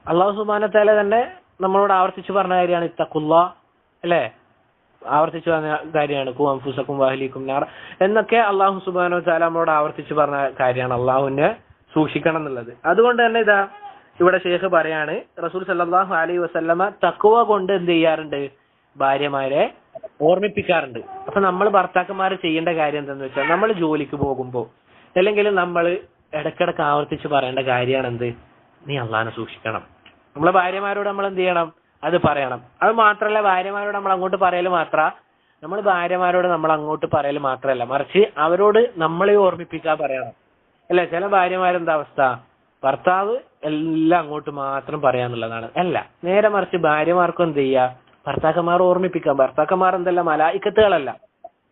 അള്ളാഹു സുബ്ഹാനഹു വ തആല തന്നെ നമ്മളോട് ആവർത്തിച്ച് പറഞ്ഞ കാര്യമാണ് ഇത്തഖുല്ല, അല്ലേ? ആവർത്തിച്ച് പറഞ്ഞ കാര്യമാണ് ഖു അൻഫുസകും വഅഹ്ലീകും നാർ എന്നൊക്കെ അള്ളാഹു സുബ്ഹാനഹു വ തആല നമ്മളോട് ആവർത്തിച്ച് പറഞ്ഞ കാര്യമാണ് അള്ളാഹുവിനെ സൂക്ഷിക്കണം എന്നുള്ളത്. അതുകൊണ്ട് തന്നെ ഇതാ ഇവിടെ ഷെയ്ഖ് പറയാണ്, റസൂൽ സല്ലല്ലാഹു അലൈഹി വസല്ലമ തഖ്വ കൊണ്ട് എന്ത് ചെയ്യാറുണ്ട്? ഭാര്യമാരെ ഓർമ്മിപ്പിക്കാറുണ്ട്. അപ്പൊ നമ്മൾ ഭർത്താക്കന്മാർ ചെയ്യേണ്ട കാര്യം എന്താണെന്ന് വെച്ചാൽ, നമ്മൾ ജോലിക്ക് പോകുമ്പോൾ അല്ലെങ്കിൽ നമ്മൾ ഇടക്കിടക്ക് ആവർത്തിച്ച് പറയേണ്ട കാര്യമാണ് എന്ത്? നീ അള്ളാഹിനെ സൂക്ഷിക്കണം. നമ്മളെ ഭാര്യമാരോട് നമ്മൾ എന്ത് ചെയ്യണം? അത് പറയണം. അത് മാത്രമല്ല, ഭാര്യമാരോട് നമ്മൾ അങ്ങോട്ട് പറയൽ മാത്രമല്ല, മറിച്ച് അവരോട് നമ്മളെ ഓർമ്മിപ്പിക്കാൻ പറയണം. അല്ലെ? ചില ഭാര്യമാരെന്താ അവസ്ഥ? ഭർത്താവ് എല്ലാം അങ്ങോട്ട് മാത്രം പറയാന്നുള്ളതാണ്. അല്ല, നേരെ മറിച്ച് ഭാര്യമാർക്കും എന്ത് ചെയ്യുക? ഭർത്താക്കന്മാർ ഓർമ്മിപ്പിക്കാം. ഭർത്താക്കന്മാർ എന്തല്ല മലായിക്കത്തുകളല്ല.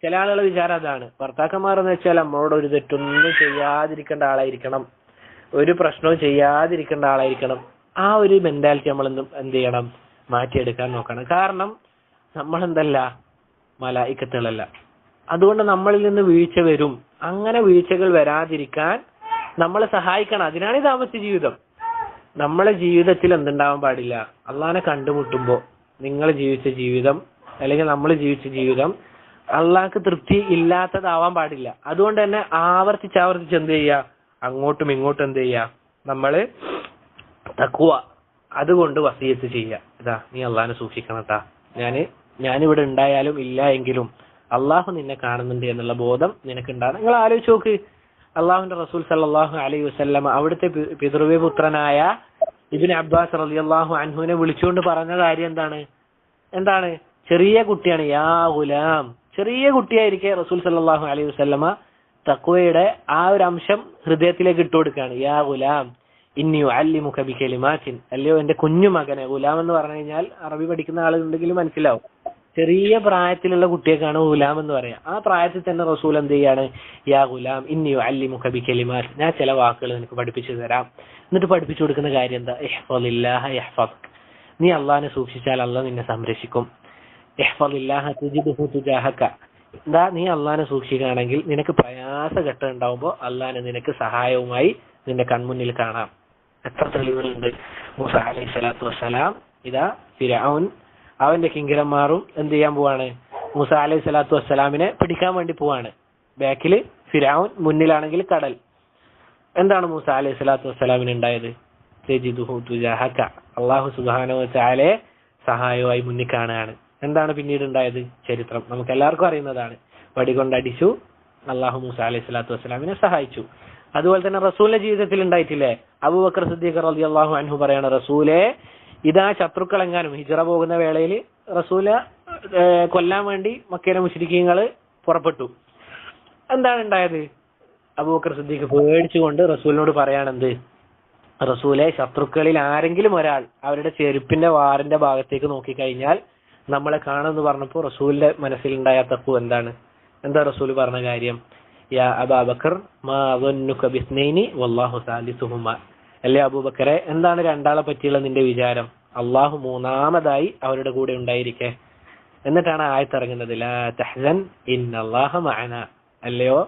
ചില ആളുകൾ വിചാരം അതാണ്, ഭർത്താക്കന്മാർ എന്ന് വെച്ചാൽ നമ്മളോട് ഒരു തെറ്റൊന്നും ചെയ്യാതിരിക്കേണ്ട ആളായിരിക്കണം, ഒരു പ്രശ്നവും ചെയ്യാതിരിക്കേണ്ട ആളായിരിക്കണം. ആ ഒരു മെന്റാലിറ്റി നമ്മൾ എന്ത് ചെയ്യണം? മാറ്റിയെടുക്കാൻ നോക്കണം. കാരണം നമ്മളെന്തല്ല മലായിക്കത്തുകളല്ല. അതുകൊണ്ട് നമ്മളിൽ നിന്ന് വീഴ്ച വരും. അങ്ങനെ വീഴ്ചകൾ വരാതിരിക്കാൻ നമ്മളെ സഹായിക്കണം. അതിനാണ് ഈ ദാമ്പത്യ ജീവിതം. നമ്മളെ ജീവിതത്തിൽ എന്തുണ്ടാവാൻ പാടില്ല? അള്ളാഹിനെ കണ്ടുമുട്ടുമ്പോൾ നിങ്ങൾ ജീവിച്ച ജീവിതം അല്ലെങ്കിൽ നമ്മൾ ജീവിച്ച ജീവിതം അള്ളാഹ്ക്ക് തൃപ്തി ഇല്ലാത്തതാവാൻ പാടില്ല. അതുകൊണ്ട് തന്നെ ആവർത്തിച്ച് എന്ത് ചെയ്യുക? അങ്ങോട്ടും ഇങ്ങോട്ടും എന്ത് ചെയ്യുക? നമ്മള് തഖ്വ അതുകൊണ്ട് വസിയത്ത് ചെയ്യുക. ഇതാ, നീ അള്ളാഹിനെ സൂക്ഷിക്കണട്ടാ, ഞാനിവിടെ ഉണ്ടായാലും ഇല്ല എങ്കിലും അള്ളാഹു നിന്നെ കാണുന്നുണ്ട് എന്നുള്ള ബോധം നിനക്കുണ്ടാകും. നിങ്ങൾ ആലോചിച്ച് നോക്ക്, അള്ളാഹുവിന്റെ റസൂൽ സല്ലല്ലാഹു അലൈഹി വസല്ലമ അവിടുത്തെ പിതൃവ്യപുത്രനായ ഇബ്നു അബ്ബാസ് റളിയല്ലാഹു അൻഹുവിനെ വിളിച്ചുകൊണ്ട് പറഞ്ഞ കാര്യം എന്താണ്? ചെറിയ കുട്ടിയാണ്, യാ ഗുലാം. ചെറിയ കുട്ടിയായിരിക്കെ റസൂൽ സല്ലല്ലാഹു അലൈഹി വസല്ലമ തഖ്വയുടെ ആ ഒരു അംശം ഹൃദയത്തിലേക്ക് ഇട്ടു കൊടുക്കുകയാണ്. യാ ഗുലാം ഇന്നി ഉഅല്ലിമുക ബികലിമാത്തിൻ. അല്ലയോ എന്റെ കുഞ്ഞു മകനെ. ഗുലാം എന്ന് പറഞ്ഞു കഴിഞ്ഞാൽ അറബി പഠിക്കുന്ന ആളുകളുണ്ടെങ്കിൽ മനസ്സിലാവും. ചെറിയ പ്രായത്തിലുള്ള കുട്ടിയൊക്കെയാണ് ഗുലാം എന്ന് പറയാം. ആ പ്രായത്തിൽ തന്നെ റസൂൽ എന്ത് ചെയ്യാണ്? യാ ഗുലാം ഇന്നി ഉഅല്ലിമുക ബികലിമാത്ത്. ഞാൻ ചില വാക്കുകൾ നിനക്ക് പഠിപ്പിച്ചു തരാം. എന്നിട്ട് പഠിപ്പിച്ചു കൊടുക്കുന്ന കാര്യം എന്താ? ഇഹ്ഫളില്ലാഹ യഹ്ഫദ്ക. നീ അള്ളാഹിനെ സൂക്ഷിച്ചാൽ അള്ളാഹ് നിന്നെ സംരക്ഷിക്കും. ഇഹ്ഫളില്ലാഹ തജിദ്ഹു തുജാഹക. എന്താ? നീ അള്ളാഹിനെ സൂക്ഷിക്കുകയാണെങ്കിൽ നിനക്ക് പ്രയാസഘട്ടം ഉണ്ടാവുമ്പോൾ അള്ളാഹിനെ നിനക്ക് സഹായവുമായി നിന്റെ കൺമുന്നിൽ കാണാം. എത്ര തെളിവുകളുണ്ട്! മൂസ അലൈഹി സ്വലാത്തു വസ്സലാം ഇതാ ഫിർഔൻ അവന്റെ കിങ്കരന്മാരും എന്ത് ചെയ്യാൻ പോവാണ്? മൂസ അലൈഹി സ്വലാത്തു വസ്സലാമിനെ പിടിക്കാൻ വേണ്ടി പോവാണ്. ബാക്കിൽ ഫിർഔൻ, മുന്നിലാണെങ്കിൽ കടൽ. എന്താണ് മൂസ അലൈഹി സ്വലാത്തു വസ്സലാമിന് ഉണ്ടായത്? തജിദ്ഹു തുജാഹക. അല്ലാഹു സുബ്ഹാനഹു വ തആലയെ സഹായമായി മുന്നിൽ കാണുകയാണ്. എന്താണ് പിന്നീട് ഉണ്ടായത്? ചരിത്രം നമുക്ക് എല്ലാവർക്കും അറിയുന്നതാണ്. വടികൊണ്ടടിച്ചു, അല്ലാഹു മൂസ അലൈഹി സ്വലാത്തു വസ്സലാമിനെ സഹായിച്ചു. അതുപോലെ തന്നെ റസൂലിന്റെ ജീവിതത്തിൽ ഉണ്ടായിട്ടില്ലേ? അബൂബക്കർ സിദ്ദീഖ് റളിയല്ലാഹു അൻഹു പറയാണ്, റസൂലെ ഇതാ ശത്രുക്കളെങ്ങാനും ഹിജ്റ പോകുന്ന വേളയിൽ റസൂലെ കൊല്ലാൻ വേണ്ടി മക്കയിലെ മുശ്രിക്കീങ്ങൾ പുറപ്പെട്ടു. എന്താണ് ഉണ്ടായത്? അബൂബക്കർ സിദ്ദീഖ് പേടിച്ചുകൊണ്ട് റസൂലിനോട് പറയാണെന്ത്? റസൂലെ, ശത്രുക്കളിൽ ആരെങ്കിലും ഒരാൾ അവരുടെ ചെരുപ്പിന്റെ വാറിന്റെ ഭാഗത്തേക്ക് നോക്കിക്കഴിഞ്ഞാൽ നമ്മളെ കാണുമെന്ന് പറഞ്ഞപ്പോൾ റസൂലിന്റെ മനസ്സിലുണ്ടായ തഖ്വ എന്താണ്? എന്താ റസൂൽ പറഞ്ഞ കാര്യം? യാ അബൂബക്കർ മാ ദന്നുക ബിസ്നൈനി വല്ലാഹു സാലിസുഹുമാ. അല്ലേ അബൂബക്കറെ, എന്താണ് രണ്ടാളെ പറ്റിയുള്ള നിന്റെ വിചാരം? അള്ളാഹു മൂന്നാമതായി അവരുടെ കൂടെ ഉണ്ടായിരിക്കെ. എന്നിട്ടാണ് ആയത്ത് ഇറങ്ങുന്നത്, ലാ തഹ്സൻ ഇന്നല്ലാഹ മഅനാ. അല്ലയോ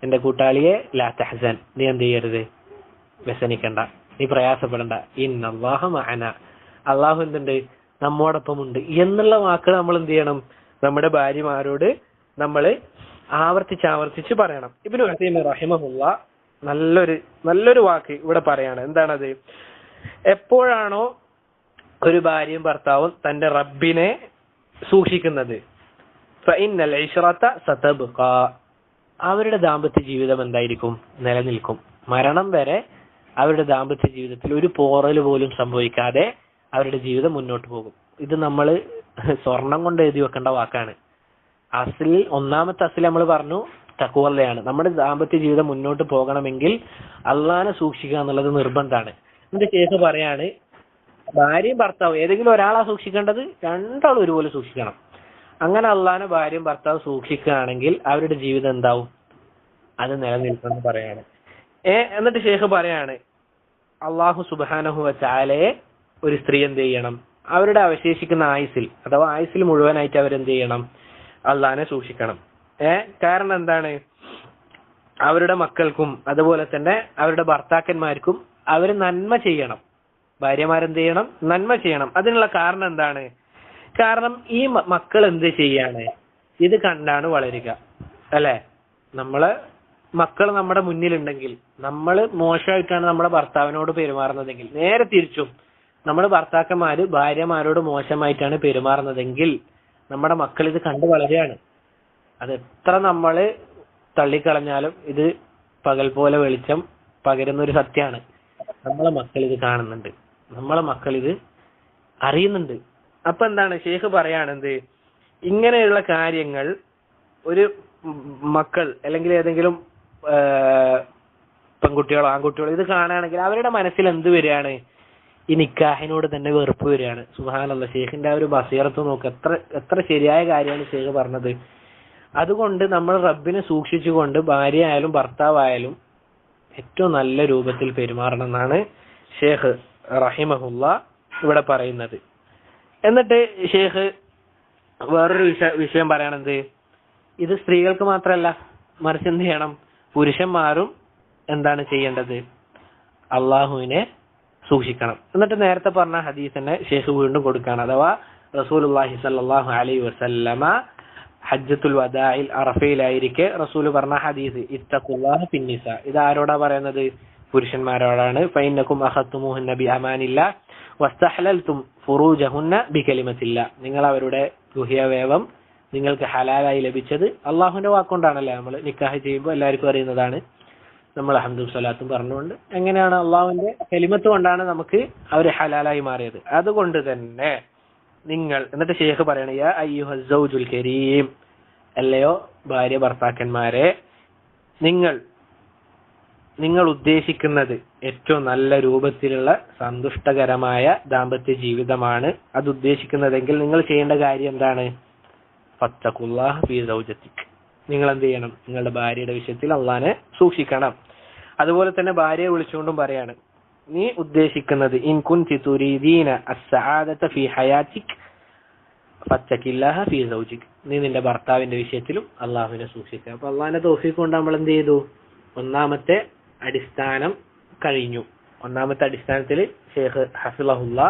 എന്റെ കൂട്ടാളിയെ, ലാ തഹ്സൻ, നീ എന്ത് ചെയ്യരുത്? വ്യസനിക്കണ്ട, നീ പ്രയാസപ്പെടണ്ട. ഇന്നല്ലാഹ മഅനാ, അള്ളാഹു എന്തുണ്ട്? നമ്മോടൊപ്പമുണ്ട് എന്നുള്ള വാക്ക് നമ്മൾ എന്ത് ചെയ്യണം? നമ്മുടെ ഭാര്യമാരോട് നമ്മൾ ആവർത്തിച്ച് പറയണം. ഇബ്നു ഉസൈമീൻ റഹിമഹുല്ലാഹ് നല്ലൊരു വാക്ക് ഇവിടെ പറയാണ്. എന്താണത്? എപ്പോഴാണോ ഒരു ഭാര്യയും ഭർത്താവും തന്റെ റബ്ബിനെ സൂക്ഷിക്കുന്നത്, ഫഇന്നൽ ഇശ്റത സതബ്ഖാ, അവരുടെ ദാമ്പത്യ ജീവിതം എന്തായിരിക്കും? നിലനിൽക്കും. മരണം വരെ അവരുടെ ദാമ്പത്യ ജീവിതത്തിൽ ഒരു പോറൽ പോലും സംഭവിക്കാതെ അവരുടെ ജീവിതം മുന്നോട്ട് പോകും. ഇത് നമ്മൾ സ്വർണം കൊണ്ട് എഴുതി വെക്കേണ്ട വാക്കാണ്. അസ്ലിൽ ഒന്നാമത്തെ അസ്ലിൽ നമ്മൾ പറഞ്ഞു തഖ്വയാണ്. നമ്മുടെ ദാമ്പത്യ ജീവിതം മുന്നോട്ട് പോകണമെങ്കിൽ അള്ളാനെ സൂക്ഷിക്കുക എന്നുള്ളത് നിർബന്ധമാണ്. ഇതിന്റെ കേസ് പറയാണ്, ഭാര്യയും ഭർത്താവും ഏതെങ്കിലും ഒരാളാ സൂക്ഷിക്കേണ്ടത്, രണ്ടാളും ഒരുപോലെ സൂക്ഷിക്കണം. അങ്ങനെ അള്ളാനെ ഭാര്യയും ഭർത്താവും സൂക്ഷിക്കുകയാണെങ്കിൽ അവരുടെ ജീവിതം എന്താവും, അത് നിലനിൽക്കുമെന്ന് പറയാണ്. എന്നിട്ട് ഷേഖ് പറയാണ്, അള്ളാഹു സുബ്ഹാനഹു വ തആലയെ ഒരു സ്ത്രീ എന്ത് ചെയ്യണം, അവരുടെ അവശേഷിക്കുന്ന ആയുസിൽ അഥവാ ആയുസിൽ മുഴുവനായിട്ട് അവരെന്ത് ചെയ്യണം, അള്ളാനെ സൂക്ഷിക്കണം. കാരണം എന്താണ്, അവരുടെ മക്കൾക്കും അതുപോലെ തന്നെ അവരുടെ ഭർത്താക്കന്മാർക്കും അവർ നന്മ ചെയ്യണം. ഭാര്യമാരെന്ത് ചെയ്യണം, നന്മ ചെയ്യണം. അതിനുള്ള കാരണം എന്താണ്, കാരണം ഈ മക്കൾ എന്ത് ചെയ്യാണ്, ഇത് കണ്ടാണ് വളരുക അല്ലെ. നമ്മളെ മക്കൾ നമ്മുടെ മുന്നിലുണ്ടെങ്കിൽ നമ്മൾ മോശമായിട്ടാണ് നമ്മുടെ ഭർത്താവിനോട് പെരുമാറുന്നതെങ്കിൽ, നേരെ തിരിച്ചും നമ്മുടെ ഭർത്താക്കന്മാര് ഭാര്യമാരോട് മോശമായിട്ടാണ് പെരുമാറുന്നതെങ്കിൽ നമ്മുടെ മക്കൾ ഇത് കണ്ടു വളരുകയാണ്. അത് എത്ര നമ്മള് തള്ളിക്കളഞ്ഞാലും ഇത് പകൽ പോലെ വെളിച്ചം പകരുന്ന ഒരു സത്യമാണ്. നമ്മളെ മക്കൾ ഇത് കാണുന്നുണ്ട്, നമ്മളെ മക്കൾ ഇത് അറിയുന്നുണ്ട്. അപ്പൊ എന്താണ് ഷേഖ് പറയാണെന്ത്, ഇങ്ങനെയുള്ള കാര്യങ്ങൾ ഒരു മക്കൾ അല്ലെങ്കിൽ ഏതെങ്കിലും പെൺകുട്ടികളോ ആൺകുട്ടികളോ ഇത് കാണുകയാണെങ്കിൽ അവരുടെ മനസ്സിൽ എന്ത് വരികയാണ്, ഈ നിക്കാഹിനോട് തന്നെ വെറുപ്പ് വരികയാണ്. സുബ്ഹാനല്ലാഹ്, ഷേഖിന്റെ ആ ഒരു ബസീറത്ത് നോക്ക്, എത്ര ശരിയായ കാര്യമാണ് ഷേഖ് പറഞ്ഞത്. അതുകൊണ്ട് നമ്മൾ റബ്ബിനെ സൂക്ഷിച്ചുകൊണ്ട് ഭാര്യ ആയാലും ഭർത്താവായാലും ഏറ്റവും നല്ല രൂപത്തിൽ പെരുമാറണം എന്നാണ് ഷേഖ് റഹിമഹുല്ലാ ഇവിടെ പറയുന്നത്. എന്നിട്ട് ഷേഖ് വേറൊരു വിഷയം പറയണത്, ഇത് സ്ത്രീകൾക്ക് മാത്രമല്ല, മറിച്ച് എന്ത് ചെയ്യണം, പുരുഷന്മാരും എന്താണ് ചെയ്യേണ്ടത്, അള്ളാഹുവിനെ സൂക്ഷിക്കണം. എന്നിട്ട് നേരത്തെ പറഞ്ഞ ഹദീസ് തന്നെ ഷേഖ് വീണ്ടും കൊടുക്കുകയാണ്. അഥവാ റസൂലുള്ളാഹി സ്വല്ലല്ലാഹു അലൈഹി വസല്ലമ ഹജ്ജത്തുൽ വദാഇൽ അറഫയിലായിരിക്കെ റസൂൽ പറഞ്ഞ ഹദീസ്, ഇത്തഖുല്ലാഹ ഫിന്നിസാ. ഇത് ആരോടാ പറയുന്നത്, പുരുഷന്മാരോടാണ്. ഫൈന്നകും അഖത്തുമുഹുന്ന ബിഅമാനില്ലാ വസ്തഹലൽതും ഫുറൂജഹുന്ന ബികലിമത്തില്ലാ. നിങ്ങൾ അവരുടെ ഗുഹ്യവേവം നിങ്ങൾക്ക് ഹലാലായി ലഭിച്ചത് അള്ളാഹുവിന്റെ വാക്കുകൊണ്ടാണല്ലേ. നമ്മൾ നിക്കാഹ് ചെയ്യുമ്പോൾ എല്ലാവർക്കും അറിയുന്നതാണ്, നമ്മൾ ഹംദും സ്വലാത്തും പറഞ്ഞുകൊണ്ട് എങ്ങനെയാണ് അള്ളാഹുവിന്റെ കലിമത്ത് കൊണ്ടാണ് നമുക്ക് അവർ ഹലാലായി മാറിയത്. അതുകൊണ്ട് തന്നെ നിങ്ങൾ, എന്നിട്ട് ഷേഖ് പറയണ, യാ അയ്യുഹൽ സൗജുൽ കരീം, അല്ലയോ ഭാര്യ ഭർത്താക്കന്മാരെ, നിങ്ങൾ ഉദ്ദേശിക്കുന്നത് ഏറ്റവും നല്ല രൂപത്തിലുള്ള സന്തുഷ്ടകരമായ ദാമ്പത്യ ജീവിതമാണ് അത് ഉദ്ദേശിക്കുന്നതെങ്കിൽ നിങ്ങൾ ചെയ്യേണ്ട കാര്യം എന്താണ്, ഫത്തഖുല്ലാഹ ഫീ സൗജതിക്. നിങ്ങൾ എന്ത് ചെയ്യണം, നിങ്ങളുടെ ഭാര്യയുടെ വിഷയത്തിൽ അള്ളാനെ സൂക്ഷിക്കണം. അതുപോലെ തന്നെ ഭാര്യയെ വിളിച്ചുകൊണ്ടും പറയാണ്, നീ ഉദ്ദേശിക്കുന്നത് ഇൻ കുൻതി തുരീദീന അസ്സആദത ഫീ ഹയാതിക് ഫത്തഖില്ലാഹ ഫീ സൗജിക്. നീ നിന്റെ ഭർത്താവിന്റെ വിഷയത്തിലും അള്ളാഹുവിനെ സൂക്ഷിക്കുക. അപ്പൊ അള്ളാഹിന്റെ തൗഫീഖ് കൊണ്ട് നമ്മൾ എന്ത് ചെയ്തു, ഒന്നാമത്തെ അടിസ്ഥാനം കഴിഞ്ഞു. ഒന്നാമത്തെ അടിസ്ഥാനത്തിൽ ഷേഖ് ഹഫിളഹുല്ലാ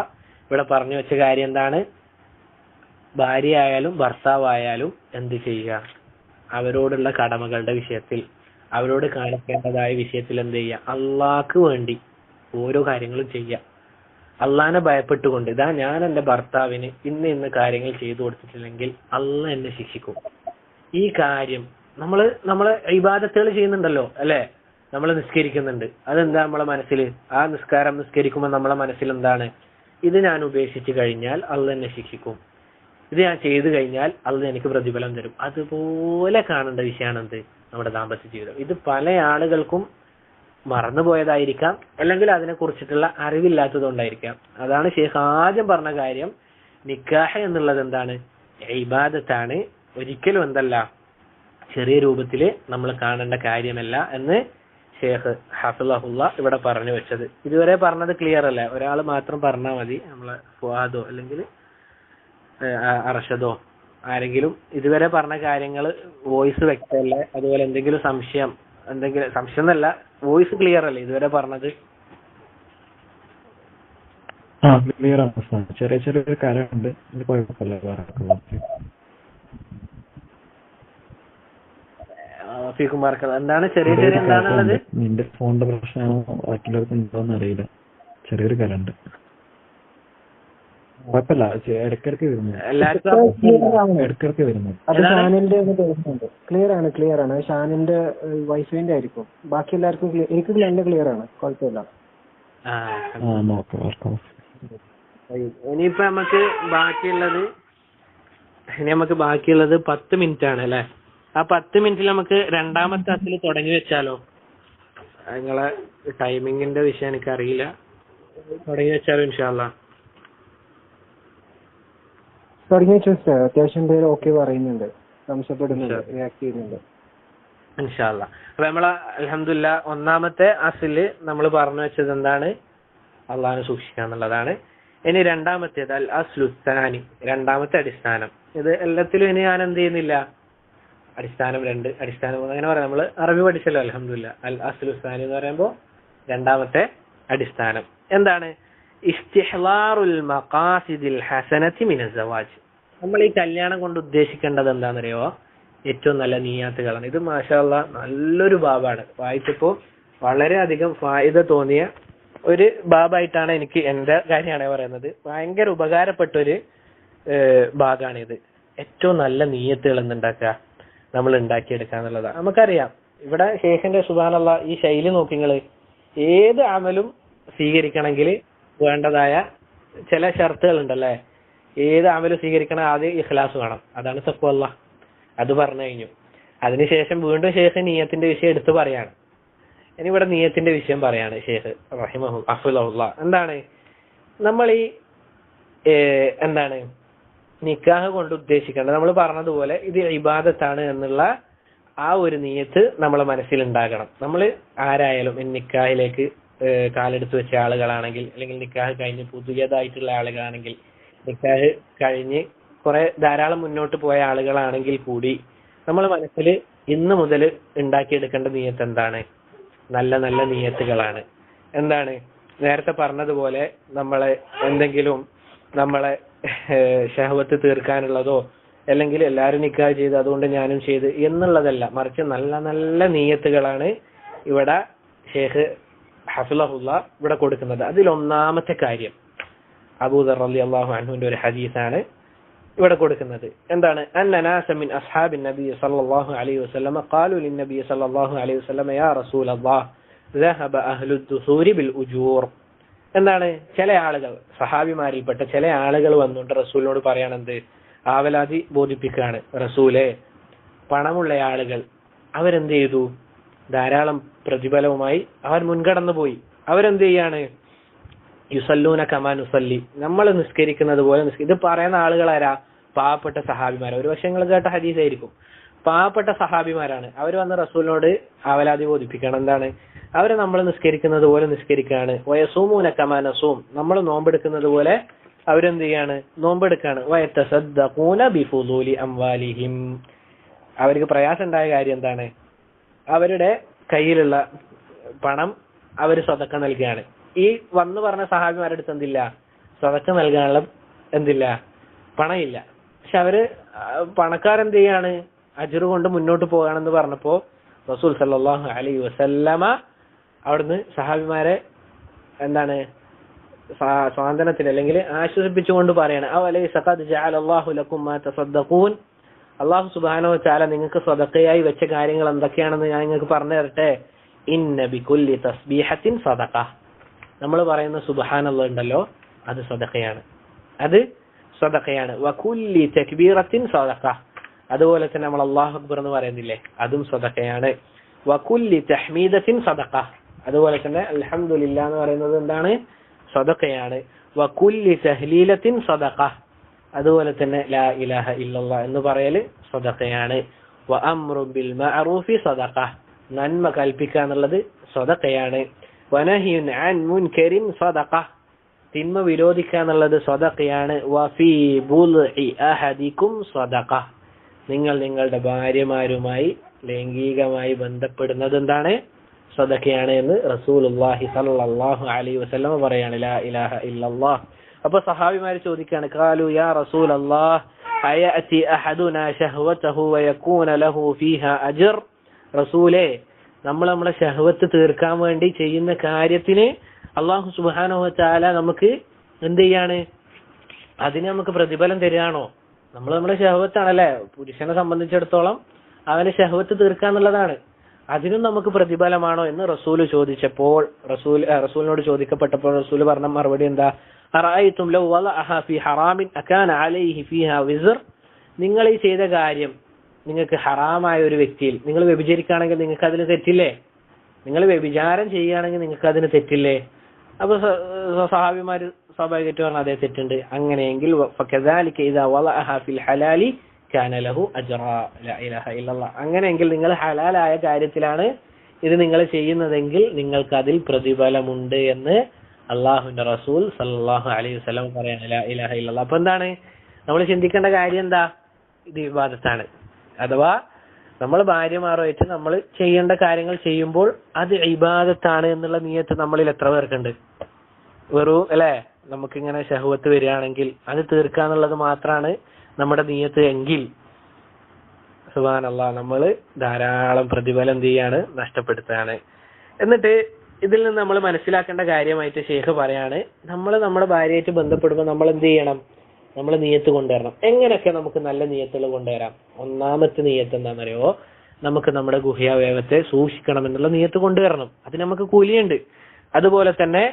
ഇവിടെ പറഞ്ഞു വെച്ച കാര്യം എന്താണ്, ഭാര്യ ആയാലും ഭർത്താവായാലും എന്ത് ചെയ്യുക, അവരോടുള്ള കടമകളുടെ വിഷയത്തിൽ, അവരോട് കാണിക്കേണ്ടതായ വിഷയത്തിൽ എന്ത് ചെയ്യുക, അള്ളാഹ്ക്ക് വേണ്ടി ഓരോ കാര്യങ്ങളും ചെയ്യുക. അള്ളാഹിനെ ഭയപ്പെട്ടുകൊണ്ട്, ഇതാ ഞാൻ എന്റെ ഭർത്താവിന് ഇന്ന് കാര്യങ്ങൾ ചെയ്തു കൊടുത്തിട്ടില്ലെങ്കിൽ അള്ളാഹ് എന്നെ ശിക്ഷിക്കും. ഈ കാര്യം നമ്മള് ഇബാദത്തുകൾ ചെയ്യുന്നുണ്ടല്ലോ അല്ലെ, നമ്മൾ നിസ്കരിക്കുന്നുണ്ട്, അതെന്താ നമ്മളെ മനസ്സിൽ, ആ നിസ്കരിക്കുമ്പോൾ നമ്മളെ മനസ്സിൽ എന്താണ്, ഇത് ഞാൻ ഉപേക്ഷിച്ച് കഴിഞ്ഞാൽ അള്ളാഹ് എന്നെ ശിക്ഷിക്കും, ഇത് ഞാൻ ചെയ്തു കഴിഞ്ഞാൽ അള്ളാഹ് എനിക്ക് പ്രതിഫലം തരും. അതുപോലെ കാണേണ്ട വിഷയമാണ് എന്ത്, നമ്മുടെ ദാമ്പത്യ ജീവിതം. ഇത് പല ആളുകൾക്കും മറന്നുപോയതായിരിക്കാം, അല്ലെങ്കിൽ അതിനെ കുറിച്ചിട്ടുള്ള അറിവില്ലാത്തതുകൊണ്ടായിരിക്കാം. അതാണ് ഷേഖ് ആദ്യം പറഞ്ഞ കാര്യം, നിക്കാഹ് എന്നുള്ളത് എന്താണ്, ഇബാദത്താണ്, ഒരിക്കലും എന്തല്ല ചെറിയ രൂപത്തിൽ നമ്മൾ കാണേണ്ട കാര്യമല്ല എന്ന് ഷേഖ് ഹഫിളഹുല്ലാ ഇവിടെ പറഞ്ഞു വെച്ചത്. ഇതുവരെ പറഞ്ഞത് ക്ലിയർ അല്ലേ, ഒരാൾ മാത്രം പറഞ്ഞാൽ മതി, നമ്മളെ ഫുആദോ അല്ലെങ്കിൽ അർഷദോ ആരെങ്കിലും ഇതുവരെ പറഞ്ഞ കാര്യങ്ങൾ വോയിസ് വ്യക്തമല്ലേ, അതുപോലെ എന്തെങ്കിലും സംശയം എന്നല്ല, വോയിസ് ക്ലിയർ അല്ലേ ഇതുവരെ പറഞ്ഞത്? ക്ലിയർ ആണ്. ചെറിയൊരു കാര്യമുണ്ട്, ഇത് കുഴപ്പമില്ല. എന്താണ് ചെറിയ എന്താണുള്ളത്? നിന്റെ ഫോണിന്റെ പ്രശ്നമാണോ ബാക്കിയുള്ളവർക്ക് ഉണ്ടോന്ന് അറിയില്ല, ചെറിയൊരു കാര്യമുണ്ട്. കുഴപ്പമില്ല, ഇടയ്ക്കിടയ്ക്ക് വരുന്നു. ഇടയ്ക്കിടയ്ക്ക് വരുന്നു. അത് ഷാനിന്റെ തോന്നുന്നുണ്ട്. ക്ലിയർ ആണ്. ഷാനിന്റെ വൈഫൈന്റെ ആയിരിക്കും. ബാക്കി എല്ലാവർക്കും എനിക്ക് എന്റെ ക്ലിയർ ആണ്, കുഴപ്പമില്ല. ഇനിയിപ്പോ നമുക്ക് ബാക്കിയുള്ളത് 10 മിനിറ്റ് ആണ് അല്ലെ. ആ 10 മിനിറ്റിൽ നമുക്ക് രണ്ടാമത്തെ അസിൽ തുടങ്ങി വെച്ചാലോ? നിങ്ങളെ ടൈമിങ്ങിന്റെ വിഷയം എനിക്കറിയില്ല. തുടങ്ങി വെച്ചാലോ? ഇൻഷാ അല്ലാഹ് തുടങ്ങി വെച്ചു. അത്യാവശ്യം പേര് ഓക്കെ പറയുന്നുണ്ട്, സംശയപ്പെടുന്നുണ്ട്, റിയാക്ട് ചെയ്യുന്നുണ്ട്. ഇൻഷാ അല്ലാഹ്. അപ്പൊ നമ്മളെ അൽഹംദുലില്ലാ ഒന്നാമത്തെ അസില് നമ്മൾ പറഞ്ഞു വെച്ചത് എന്താണ്? അള്ളാഹിനെ സൂക്ഷിക്കുക എന്നുള്ളതാണ്. ഇനി രണ്ടാമത്തേത് അൽ അസ്ലു സാനി, രണ്ടാമത്തെ അടിസ്ഥാനം. ഇത് എല്ലാത്തിലും ഇനി ഞാൻ എന്ത് ചെയ്യുന്നില്ല, അടിസ്ഥാനം 2, അടിസ്ഥാനം 3 അങ്ങനെ പറയാം. നമ്മള് അറബി പഠിച്ചല്ലോ അൽഹംദുലില്ലാ. അൽ അസ്ലു സാനി എന്ന് പറയുമ്പോൾ രണ്ടാമത്തെ അടിസ്ഥാനം എന്താണ്? ഇസ്തിഹ്ലാറുൽ മഖാസിദിൽ ഹസനതി മിന സവാജ്. നമ്മൾ ഈ കല്യാണം കൊണ്ട് ഉദ്ദേശിക്കേണ്ടത് എന്താണെന്നറിയോ? ഏറ്റവും നല്ല നിയ്യത്തുകളാണ്. ഇത് മാഷാ അല്ലാഹ് നല്ലൊരു ബാബാണ്. വായിച്ചപ്പോ വളരെയധികം ഫായിദ തോന്നിയ ഒരു ബാബായിട്ടാണ് എനിക്ക് എന്റെ കാര്യമാണ് പറയുന്നത്. ഭയങ്കര ഉപകാരപ്പെട്ടൊരു ഭാഗമാണിത്. ഏറ്റവും നല്ല നിയ്യത്തുകൾ എന്തുണ്ടാക്കുക, നമ്മൾ ഉണ്ടാക്കിയെടുക്കുക എന്നുള്ളതാണ്. നമുക്കറിയാം ഇവിടെ ശേഖന്റെ സുബ്ഹാനല്ലാഹ് ഈ ശൈലി നോക്കിങ്ങള് ഏത് അമലും സ്വീകരിക്കണമെങ്കിൽ വേണ്ടതായ ചില ഷർത്തുകൾ ഉണ്ടല്ലേ. ഏത് അമലും സ്വീകരിക്കണം ആദ്യം ഇഖ്ലാസ് വേണം. അതാണ് തഖ്വല്ലാഹ്. അത് പറഞ്ഞു കഴിഞ്ഞു. അതിനുശേഷം വീണ്ടും ശേഖ് നിയ്യത്തിന്റെ വിഷയം എടുത്തു പറയാണ്. ഇനി ഇവിടെ നിയ്യത്തിന്റെ വിഷയം പറയാണ് ശേഖ് റഹിമഹുല്ലാഹ്. എന്താണ് നമ്മൾ ഈ എന്താണ് നിക്കാഹ് കൊണ്ട് ഉദ്ദേശിക്കേണ്ടത്? നമ്മൾ പറഞ്ഞതുപോലെ ഇത് ഇബാദത്താണ് എന്നുള്ള ആ ഒരു നിയ്യത്ത് നമ്മളെ മനസ്സിൽ ഉണ്ടാകണം. നമ്മൾ ആരായാലും നിക്കാഹിലേക്ക് കാലെടുത്ത് വെച്ച ആളുകളാണെങ്കിൽ, അല്ലെങ്കിൽ നിക്കാഹ് കഴിഞ്ഞ് പുതിയതായിട്ടുള്ള ആളുകളാണെങ്കിൽ, നിക്കാഹ് കഴിഞ്ഞ് ധാരാളം മുന്നോട്ട് പോയ ആളുകളാണെങ്കിൽ കൂടി നമ്മൾ മനസ്സിൽ ഇന്ന് മുതൽ ഉണ്ടാക്കിയെടുക്കേണ്ട നിയ്യത്ത് എന്താണ്? നല്ല നല്ല നിയ്യത്തുകളാണ്. എന്താണ്? നേരത്തെ പറഞ്ഞതുപോലെ നമ്മളെ എന്തെങ്കിലും നമ്മളെ ശഹവത്ത് തീർക്കാനുള്ളതോ, അല്ലെങ്കിൽ എല്ലാവരും നിക്കാഹ് ചെയ്ത് അതുകൊണ്ട് ഞാനും ചെയ്ത് എന്നുള്ളതല്ല, മറിച്ച് നല്ല നല്ല നിയ്യത്തുകളാണ് ഇവിടെ ഷേഖ് ഹഫിളഹുല്ലാ ഇവിടെ കൊടുക്കുന്നത്. അതിലൊന്നാമത്തെ കാര്യം അബൂദർ റളിയല്ലാഹു അൻഹുവിന്റെ ഒരു ഹദീസാണ് ഇവിടെ കൊടുക്കുന്നത്. എന്താണ്? അന്ന നാസ മിൻ അസ്ഹാബിൻ നബി സല്ലല്ലാഹു അലൈഹി വസല്ലം ഖാലു ലിന്നബി സല്ലല്ലാഹു അലൈഹി വസല്ലം യാ റസൂലല്ലാഹ് ذهب أهل الدثور بالأجور. എന്താണ്? ചില ആളുകൾ, സഹാബിമാരിൽപ്പെട്ട ചില ആളുകൾ വന്നുകൊണ്ട് റസൂലിനോട് പറയാണെന്ത്? ആവലാതി ബോധിപ്പിക്കുകയാണ്. റസൂലെ, പണമുള്ള ആളുകൾ അവരെന്ത് ചെയ്തു? ധാരാളം പ്രതിഫലവുമായി അവർ മുൻകടന്നു പോയി. അവരെന്ത് ചെയ്യാണ്? യുസല്ലൂന കമാ നുസല്ലി, നമ്മൾ നിസ്കരിക്കുന്നത് പോലെ ഇത് പറയുന്ന ആളുകളാരാ? പാവപ്പെട്ട സഹാബിമാർ. ഒരു പക്ഷേ നിങ്ങൾ കേട്ട ഹദീസായിരിക്കും. പാവപ്പെട്ട സഹാബിമാരാണ്. അവർ വന്ന് റസൂലിനോട് ആവലാതി ബോധിപ്പിക്കണം. എന്താണ്? അവര് നമ്മൾ നിസ്കരിക്കുന്നത് പോലെ നിസ്കരിക്കുകയാണ്. വയസൂമൂന കമാ നസൂം, നമ്മൾ നോമ്പെടുക്കുന്നത് പോലെ അവരെന്ത് ചെയ്യാണ്? നോമ്പെടുക്കാണ്. വയതസദ്ദഖൂന ബിഫുദൂലി അംവാലിഹിം, അവർക്ക് പ്രയാസം ഉണ്ടായ കാര്യം എന്താണ്? അവരുടെ കയ്യിലുള്ള പണം അവർ സ്വതക്ക നൽകുകയാണ്. ഈ വന്നു പറഞ്ഞ സഹാബിമാരുടെ അടുത്ത് എന്തില്ല? സ്വതക്ക നൽകാനുള്ള എന്തില്ല? പണമില്ല. പക്ഷെ അവര് പണക്കാരെന്ത് ചെയ്യാണ്? അജ്റ് കൊണ്ട് മുന്നോട്ട് പോകാണെന്ന് പറഞ്ഞപ്പോ റസൂൽ സല്ലല്ലാഹു അലൈഹി വസല്ലമ അവിടുന്ന് സഹാബിമാരെ എന്താണ് സ്വാതന്ത്ര്യത്തിൽ അല്ലെങ്കിൽ ആശ്വസിപ്പിച്ചുകൊണ്ട് പറയാണ്, അവലൈസ ഖദ് ജഅലല്ലാഹു ലക്കും മാ തസദ്ദഖൂൻ, അല്ലാഹു സുബ്ഹാനഹു വ തആല നിങ്ങൾക്ക് സദഖയായി വെച്ച കാര്യങ്ങൾ എന്തൊക്കെയാണെന്ന് ഞാൻ നിങ്ങൾക്ക് പറഞ്ഞു തരട്ടെ. ഇന്ന ബികുല്ലി തസ്ബീഹത്തിൻ സദഖ, നമ്മൾ പറയുന്ന സുബ്ഹാനല്ലാഹ് ഉണ്ടല്ലോ അത് സദഖയാണ്. അത് സദഖയാണ്. വകുല്ലി തക്ബീറത്തിൻ സദഖ, അതുപോലെ തന്നെ നമ്മൾ അല്ലാഹു അക്ബർ എന്ന് പറയുന്നില്ലേ, അതും സദഖയാണ്. വകുല്ലി തഹ്മീദത്തിൻ സദഖ, അതുപോലെ തന്നെ അൽഹംദുലില്ലാ എന്ന് പറയുന്നത് എന്താണ്? സദഖയാണ്. വകുല്ലി തഹ്ലീലത്തിൻ സദഖ, അതുപോലെ തന്നെ ലാ ഇലാഹ ഇല്ലല്ലാഹ് എന്ന് പറയൽ സദഖയാണ്. വഅംറു ബിൽ മഅറൂഫി സദഖ, നന്മ കൽപ്പിക്കുക എന്നുള്ളത് സദഖയാണ്. വനഹിയുൻ അൻ മുൻകരിൻ സദഖ, തിന്മ വിരോധിക്കുക എന്നുള്ളത് സദഖയാണ്. വഫീ ബുൽഇ അഹദികും സദഖ, നിങ്ങൾ നിങ്ങളുടെ ഭാര്യമാരുമായി ലൈംഗികമായി ബന്ധപ്പെടുന്നത് എന്താണ്? സദഖയാണ് എന്ന് റസൂലുള്ളാഹി സ്വല്ലല്ലാഹു അലൈഹി വസല്ലം പറയാണ്. ലാ ഇലാഹ ഇല്ലല്ലാഹ്. അപ്പൊ സഹാബിമാർ ചോദിക്കാണ്, ഖാലു യാ റസൂലല്ലാഹ് അയഅതി അഹദുനാ ശഹവതഹു വയകൂന ലഹു ഫീഹാ അജ്ർ. റസൂലേ, നമ്മൾ നമ്മുടെ ശഹവത്ത് തീർക്കാൻ വേണ്ടി ചെയ്യുന്ന കാര്യത്തിന് അല്ലാഹു സുബ്ഹാനഹു വ തആല നമുക്ക് എന്ത് ചെയ്യാണ്? അതിന് നമുക്ക് പ്രതിഫലം തരികയാണോ? നമ്മൾ നമ്മുടെ ശഹവത്താണല്ലേ, പുരുഷനെ സംബന്ധിച്ചിടത്തോളം അവന് ശഹവത്ത് തീർക്കാന്നുള്ളതാണ്. അതിനും നമുക്ക് പ്രതിഫലമാണോ എന്ന് റസൂല് ചോദിച്ചപ്പോൾ, റസൂലിനോട് ചോദിക്കപ്പെട്ടപ്പോൾ റസൂല് പറഞ്ഞ മറുപടി എന്താ? അറഅയ്തും ലൗ വളഅഹാ ഫീ ഹറാമിൻ അകാന അലൈഹി ഫീഹാ വിസ്ർ. നിങ്ങൾ ഈ ചെയ്ത കാര്യം നിങ്ങൾക്ക് ഹറാമായ ഒരു വ്യക്തിയിൽ, നിങ്ങൾ വ്യഭിചരിക്കുകയാണെങ്കിൽ നിങ്ങൾക്ക് അതിന് തെറ്റില്ലേ? നിങ്ങൾ വ്യഭിചാരം ചെയ്യുകയാണെങ്കിൽ നിങ്ങൾക്ക് അതിന് തെറ്റില്ലേ? അപ്പൊ സഹാബിമാര് സ്വാഭാവികമായിട്ട് പറഞ്ഞാൽ അതേ തെറ്റുണ്ട്. അങ്ങനെയെങ്കിൽ ഫകദാലിക ഇദാ വളഅഹാ ഫിൽ ഹലാലി കാന ലഹു അജ്റാ ലാ ഇലാഹ ഇല്ലല്ലാഹ്. അങ്ങനെയെങ്കിൽ നിങ്ങൾ ഹലാലായ കാര്യത്തിലാണ് ഇത് നിങ്ങൾ ചെയ്യുന്നതെങ്കിൽ നിങ്ങൾക്ക് അതിൽ പ്രതിഫലമുണ്ട് എന്ന് അള്ളാഹുവിന്റെ റസൂൽ സല്ലല്ലാഹു അലൈഹി വസല്ലം പറയാണ്. ലാ ഇലാഹ ഇല്ലല്ലാഹ്. അപ്പൊ എന്താണ് നമ്മൾ ചിന്തിക്കേണ്ട കാര്യം? എന്താ? ഇത് ഇബാദത്താണ്. അഥവാ നമ്മൾ ഭാര്യമാരുമായിട്ട് നമ്മൾ ചെയ്യേണ്ട കാര്യങ്ങൾ ചെയ്യുമ്പോൾ അത് ഇബാദത്താണ് എന്നുള്ള നിയത്ത് നമ്മളിൽ എത്ര പേർക്കുണ്ട്? വെറും അല്ലെ നമുക്കിങ്ങനെ ശഹ്വത്ത് വരികയാണെങ്കിൽ അത് തീർക്കാന്നുള്ളത് മാത്രമാണ് നമ്മുടെ നിയത്ത് എങ്കിൽ സുബ്ഹാനല്ലാഹ് നമ്മൾ ധാരാളം പ്രതിഫലം എന്ത് ചെയ്യാണ്? നഷ്ടപ്പെടുത്തുകയാണ്. എന്നിട്ട് ഇതിൽ നിന്ന് നമ്മൾ മനസ്സിലാക്കേണ്ട കാര്യമായിട്ട് ഷെയ്ഖ് പറയാണ്, നമ്മൾ നമ്മുടെ ഭാര്യയായിട്ട് ബന്ധപ്പെടുമ്പോൾ നമ്മൾ എന്ത് ചെയ്യണം? നമ്മൾ നിയത്ത് കൊണ്ടുവരണം. എങ്ങനെയൊക്കെ നമുക്ക് നല്ല നിയത്തുകൾ കൊണ്ടുവരാം? ഒന്നാമത്തെ നിയത്ത് എന്താണെന്നറിയോ? നമുക്ക് നമ്മുടെ ഗുഹ്യാവയവത്തെ സൂക്ഷിക്കണം എന്നുള്ള നിയത്ത് കൊണ്ടുവരണം. അതിന് നമുക്ക് കൂലിയുണ്ട്. അതുപോലെ തന്നെ